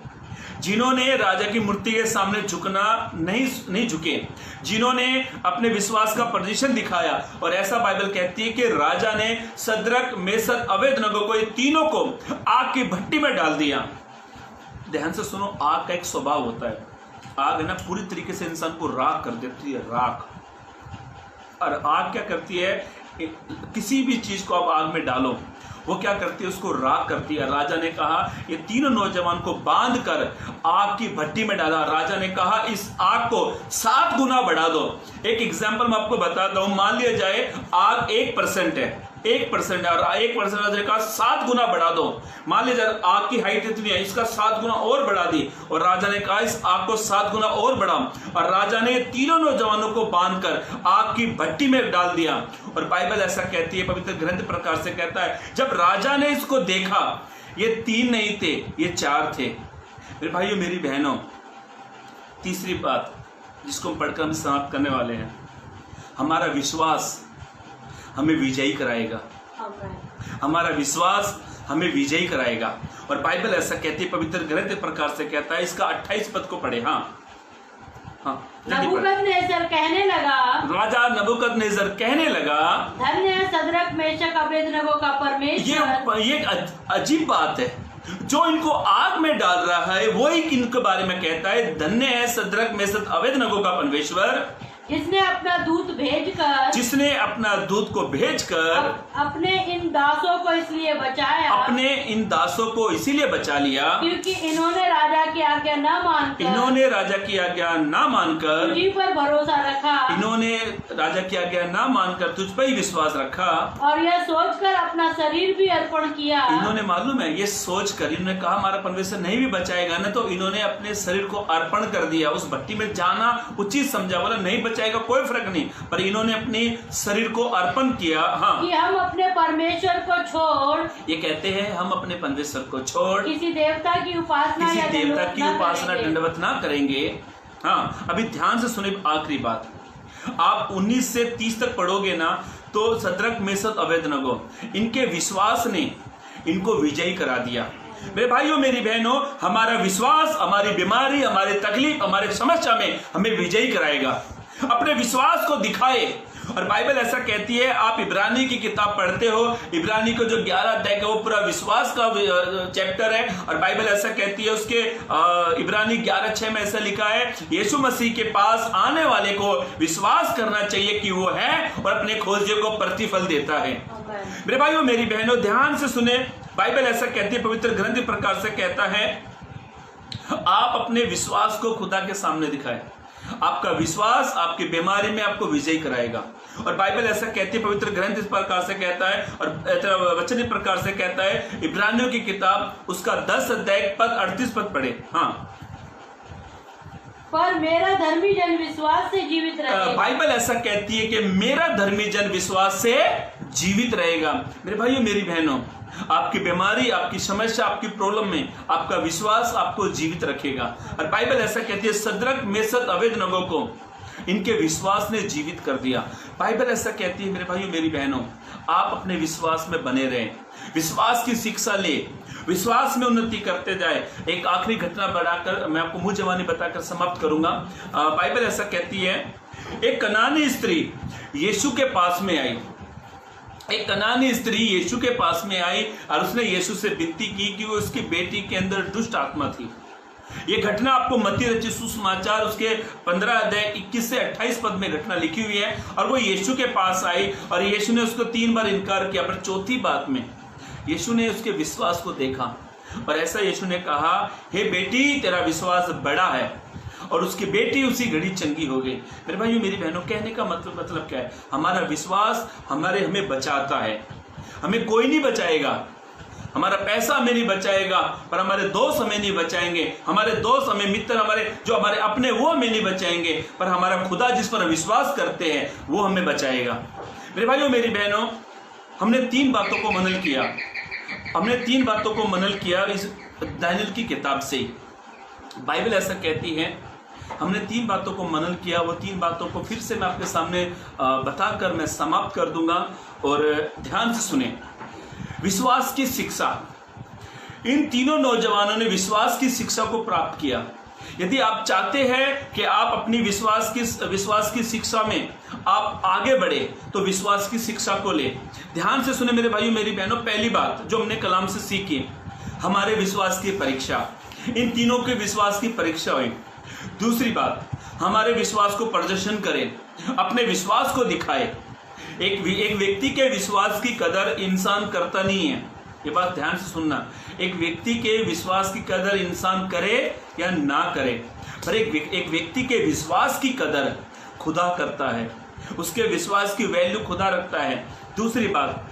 S2: जिन्होंने राजा की मूर्ति के सामने झुकना नहीं झुके, जिन्होंने अपने विश्वास का प्रदर्शन दिखाया, और ऐसा बाइबल कहती है कि राजा ने सदरक, मेसद, अबेदनगो को, ये तीनों को आग की भट्टी में डाल दिया। ध्यान से सुनो, आग का एक स्वभाव होता है, आग है ना पूरी तरीके से इंसान को राख कर देती है, राख। और आग क्या करती है, किसी भी चीज को आप आग में डालो वो क्या करती है, उसको राख करती है। राजा ने कहा ये तीनों नौजवान को बांध कर आग की भट्टी में डाला। राजा ने कहा इस आग को 7 गुना बढ़ा दो। एक एग्जाम्पल मैं आपको बताता हूं, मान लिया जाए आग 1% है, 1% है और 1% राजा ने कहा 7 गुना बढ़ा दो। मान लीजिए आग की हाइट इतनी है, इसका 7 गुना और बढ़ा दी और राजा ने कहा इस आग को 7 गुना और बढ़ा और राजा ने तीनों नौजवानों को बांधकर आग की भट्टी में डाल दिया। और बाइबल ऐसा कहती है, पवित्र ग्रंथ प्रकार से कहता है जब राजा ने इसको देखा ये 3 नहीं थे, ये 4 थे। मेरे भाइयों मेरी बहनों, तीसरी बात जिसको हम पढ़कर हम समाप्त करने वाले हैं, हमारा विश्वास हमें विजयी कराएगा। हमारा विश्वास हमें विजयी कराएगा। और बाइबल ऐसा कहती है, पवित्र ग्रंथ प्रकार से कहता है, इसका 28 पद को पढ़े।
S1: नबूकदनेस्सर कहने लगा,
S2: राजा नबूकदनेस्सर कहने लगा,
S1: धन्य है सद्रक मेशक अबेदनगो का परमेश्वर।
S2: ये अजीब बात है, जो इनको आग में डाल रहा है वो ही इनके बारे में कहता है, धन्य है सद्रक मेशक अबेदनगो का परमेश्वर,
S1: जिसने अपना दूत को भेजकर अपने इन दासों को इसलिए बचाया,
S2: अपने इन दासों को इसीलिए बचा लिया
S1: क्योंकि इन्होंने राजा की आज्ञा न मानकर तुझी पर भरोसा रखा,
S2: इन्होंने राजा की आज्ञा न मानकर तुझ पर ही विश्वास रखा
S1: और यह सोचकर अपना शरीर भी अर्पण किया।
S2: इन्होंने मालूम है, ये सोचकर इन्होंने कहा हमारा परमेश्वर नहीं भी बचाएगा ना, तो इन्होंने अपने शरीर को अर्पण कर दिया। उस भट्टी में जाना उचित समझा, बोला नहीं बचाएगा कोई फर्क नहीं, पर इन्होंने अपने शरीर को अर्पण किया। हाँ,
S1: कि हम अपने परमेश्वर को छोड़,
S2: ये कहते हैं हम अपने परमेश्वर को छोड़
S1: किसी देवता की उपासना
S2: दंडवत ना करेंगे। हाँ, अभी ध्यान से सुने आखिरी बात, आप 19 से 30 तक पढ़ोगे ना, तो सद्रक मेशक अबेदनगो इनके विश्वास ने इनको विजयी करा दिया। मेरे भाइयों मेरी बहनों, हमारा विश्वास हमारी बीमारी, हमारी तकलीफ, हमारे समस्या में हमें विजयी कराएगा। अपने विश्वास को दिखाए। और बाइबल ऐसा कहती है, आप इब्रानी की किताब पढ़ते हो, इब्रानी को जो 11 अध्याय का वो पूरा विश्वास का चैप्टर है। और बाइबल ऐसा कहती है, उसके इब्रानी 11:6 में ऐसा लिखा है, यीशु मसीह के पास आने वाले को विश्वास करना चाहिए कि वो है और अपने खोजियों को प्रतिफल देता है। मेरे भाइयों मेरी बहनों ध्यान से सुने, बाइबल ऐसा कहती है, पवित्र ग्रंथ प्रकार से कहता है, आप अपने विश्वास को खुदा के सामने दिखाएं। आपका विश्वास आपकी बीमारी में आपको विजयी कराएगा। और बाइबल ऐसा कहती है, पवित्र ग्रंथ इस प्रकार से कहता है और वचन इस प्रकार से कहता है, इब्रानियों की किताब उसका 10 अध्याय पद 38 पद पढ़े। हाँ,
S1: पर मेरा धर्मी जन विश्वास से जीवित रहेगा।
S2: बाइबल ऐसा कहती है कि मेरा धर्मी जन विश्वास से जीवित रहेगा। मेरे भाइयों मेरी बहनों, आपकी बीमारी, आपकी समस्या, आपकी प्रॉब्लम में आपका विश्वास आपको जीवित रखेगा। और बाइबल ऐसा कहती है, सद्रक मेशक अबेदनगो को इनके विश्वास ने जीवित कर दिया। बाइबल ऐसा कहती है मेरे भाइयों मेरी बहनों, आप अपने विश्वास में बने रहें, विश्वास की शिक्षा ले, विश्वास में उन्नति करते जाए। एक आखिरी घटना बढ़ाकर मैं आपको मुंह जवानी बताकर समाप्त करूंगा। बाइबल ऐसा कहती है, एक कनानी स्त्री यीशु के पास में आई। एक कनानी स्त्री यीशु के पास में आई और उसने यीशु से विनती की कि वो उसकी बेटी के अंदर दुष्ट आत्मा थी। ये घटना आपको मत्ती रचित सुसमाचार उसके 15 अध्याय 21 से 28 पद में घटना लिखी हुई है। और वो यीशु के पास आई और यीशु ने उसको 3 बार इनकार किया, पर चौथी बात में यीशु ने उसके विश्वास को देखा और ऐसा यीशु ने कहा, हे बेटी तेरा विश्वास बड़ा है, और उसकी बेटी उसी घड़ी चंगी हो गई। मेरे भाइयों मेरी बहनों, कहने का मतलब क्या है, हमारा विश्वास हमें बचाता है। हमें कोई नहीं बचाएगा, हमारा पैसा हमें नहीं बचाएगा, पर हमारे दोस्त हमें नहीं बचाएंगे, हमारे दोस्त हमें मित्र जो हमारे अपने वो हमें नहीं बचाएंगे, पर हमारा खुदा जिस पर विश्वास करते हैं वो हमें बचाएगा। मेरे भाइयों मेरी बहनों, हमने 3 बातों को मनन किया। हमने 3 बातों को मनन किया इस दानियेल की किताब से। बाइबल ऐसा कहती है, हमने 3 बातों को मनन किया। वो 3 बातों को फिर से मैं आपके सामने बताकर मैं समाप्त कर दूंगा और ध्यान से सुने। विश्वास की शिक्षा, इन तीनों नौजवानों ने विश्वास की शिक्षा को प्राप्त किया। यदि आप चाहते हैं कि आप अपनी विश्वास की शिक्षा में आप आगे बढ़े, तो विश्वास की शिक्षा को ले। ध्यान से सुने मेरे भाइयों मेरी बहनों, पहली बात जो हमने कलाम से सीखी, हमारे विश्वास की परीक्षा। इन तीनों के विश्वास की परीक्षा हुई। दूसरी बात, हमारे विश्वास को प्रदर्शन करें। अपने विश्वास को दिखाए। एक व्यक्ति के विश्वास की कदर इंसान करता नहीं है, ये बात ध्यान से सुनना। एक व्यक्ति के विश्वास की कदर इंसान करे या ना करे, पर एक व्यक्ति के विश्वास की कदर खुदा करता है, उसके विश्वास की वैल्यू खुदा रखता है। दूसरी बात,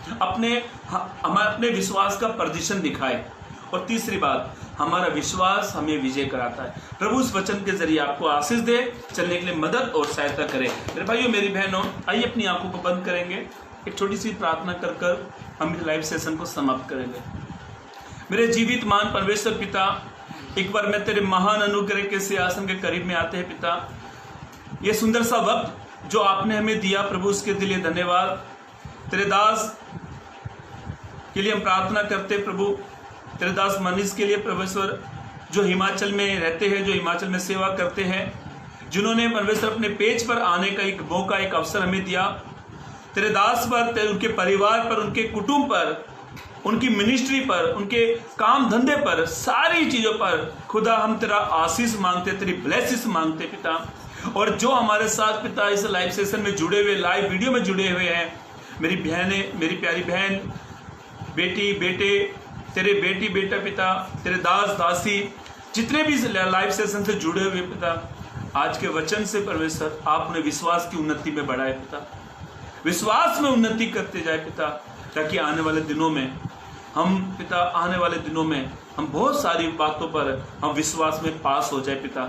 S2: हम अपने विश्वास का प्रदर्शन दिखाए। और तीसरी बात, हमारा विश्वास हमें विजय कराता है। प्रभु इस वचन के जरिए आपको आशीष दे, चलने के लिए मदद और सहायता करे। मेरे भाइयों मेरी बहनों, आइए अपनी आंखों को बंद करेंगे, एक छोटी सी प्रार्थना कर हम इस लाइव सेशन को समाप्त करेंगे। मेरे जीवित मान परमेश्वर पिता, एक बार मैं तेरे महान अनुग्रह के सिंहासन के करीब में आते हैं पिता। ये सुंदर सा वक्त जो आपने हमें दिया प्रभु, उसके लिए धन्यवाद। तेरे दास के लिए हम प्रार्थना करते प्रभु, तेरे दास मनीष के लिए परमेश्वर, जो हिमाचल में रहते हैं, जो हिमाचल में सेवा करते हैं, जिन्होंने परमेश्वर अपने पेज पर आने का एक मौका, एक अवसर हमें दिया। तेरे दास पर, उनके परिवार पर, उनके कुटुंब पर, उनकी मिनिस्ट्री पर, उनके काम धंधे पर, सारी चीज़ों पर खुदा हम तेरा आशीष मांगते, तेरी ब्लेसिंग्स मांगते पिता। और जो हमारे साथ पिता इस लाइव सेशन में जुड़े हुए, लाइव वीडियो में जुड़े हुए हैं, मेरी बहनें, मेरी प्यारी बहन, बेटी, बेटे, तेरे बेटी, बेटा पिता, तेरे दास, दासी, जितने भी लाइव सेशन से जुड़े हुए पिता, आज के वचन से परमेश्वर आपने विश्वास की उन्नति में बढ़ाए पिता, विश्वास में उन्नति करते जाए पिता, ताकि आने वाले दिनों में हम बहुत सारी बातों पर हम विश्वास में पास हो जाए पिता,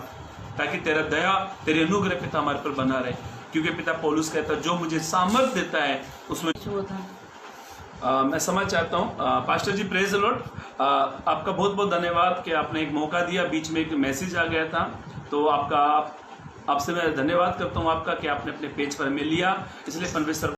S2: ताकि तेरा दया, तेरे अनुग्रह पिता हमारे पर बना रहे। क्योंकि पिता पौलुस कहता है, जो मुझे सामर्थ्य देता है उसमें मैं समझ चाहता हूँ। Pastor ji praise the lord, आपका बहुत बहुत धन्यवाद कि आपने एक मौका दिया, बीच में एक मैसेज आ गया था, तो आपसे मैं धन्यवाद करता हूँ आपका कि आपने अपने पेज पर हमें लिया, इसलिए परमेश्वर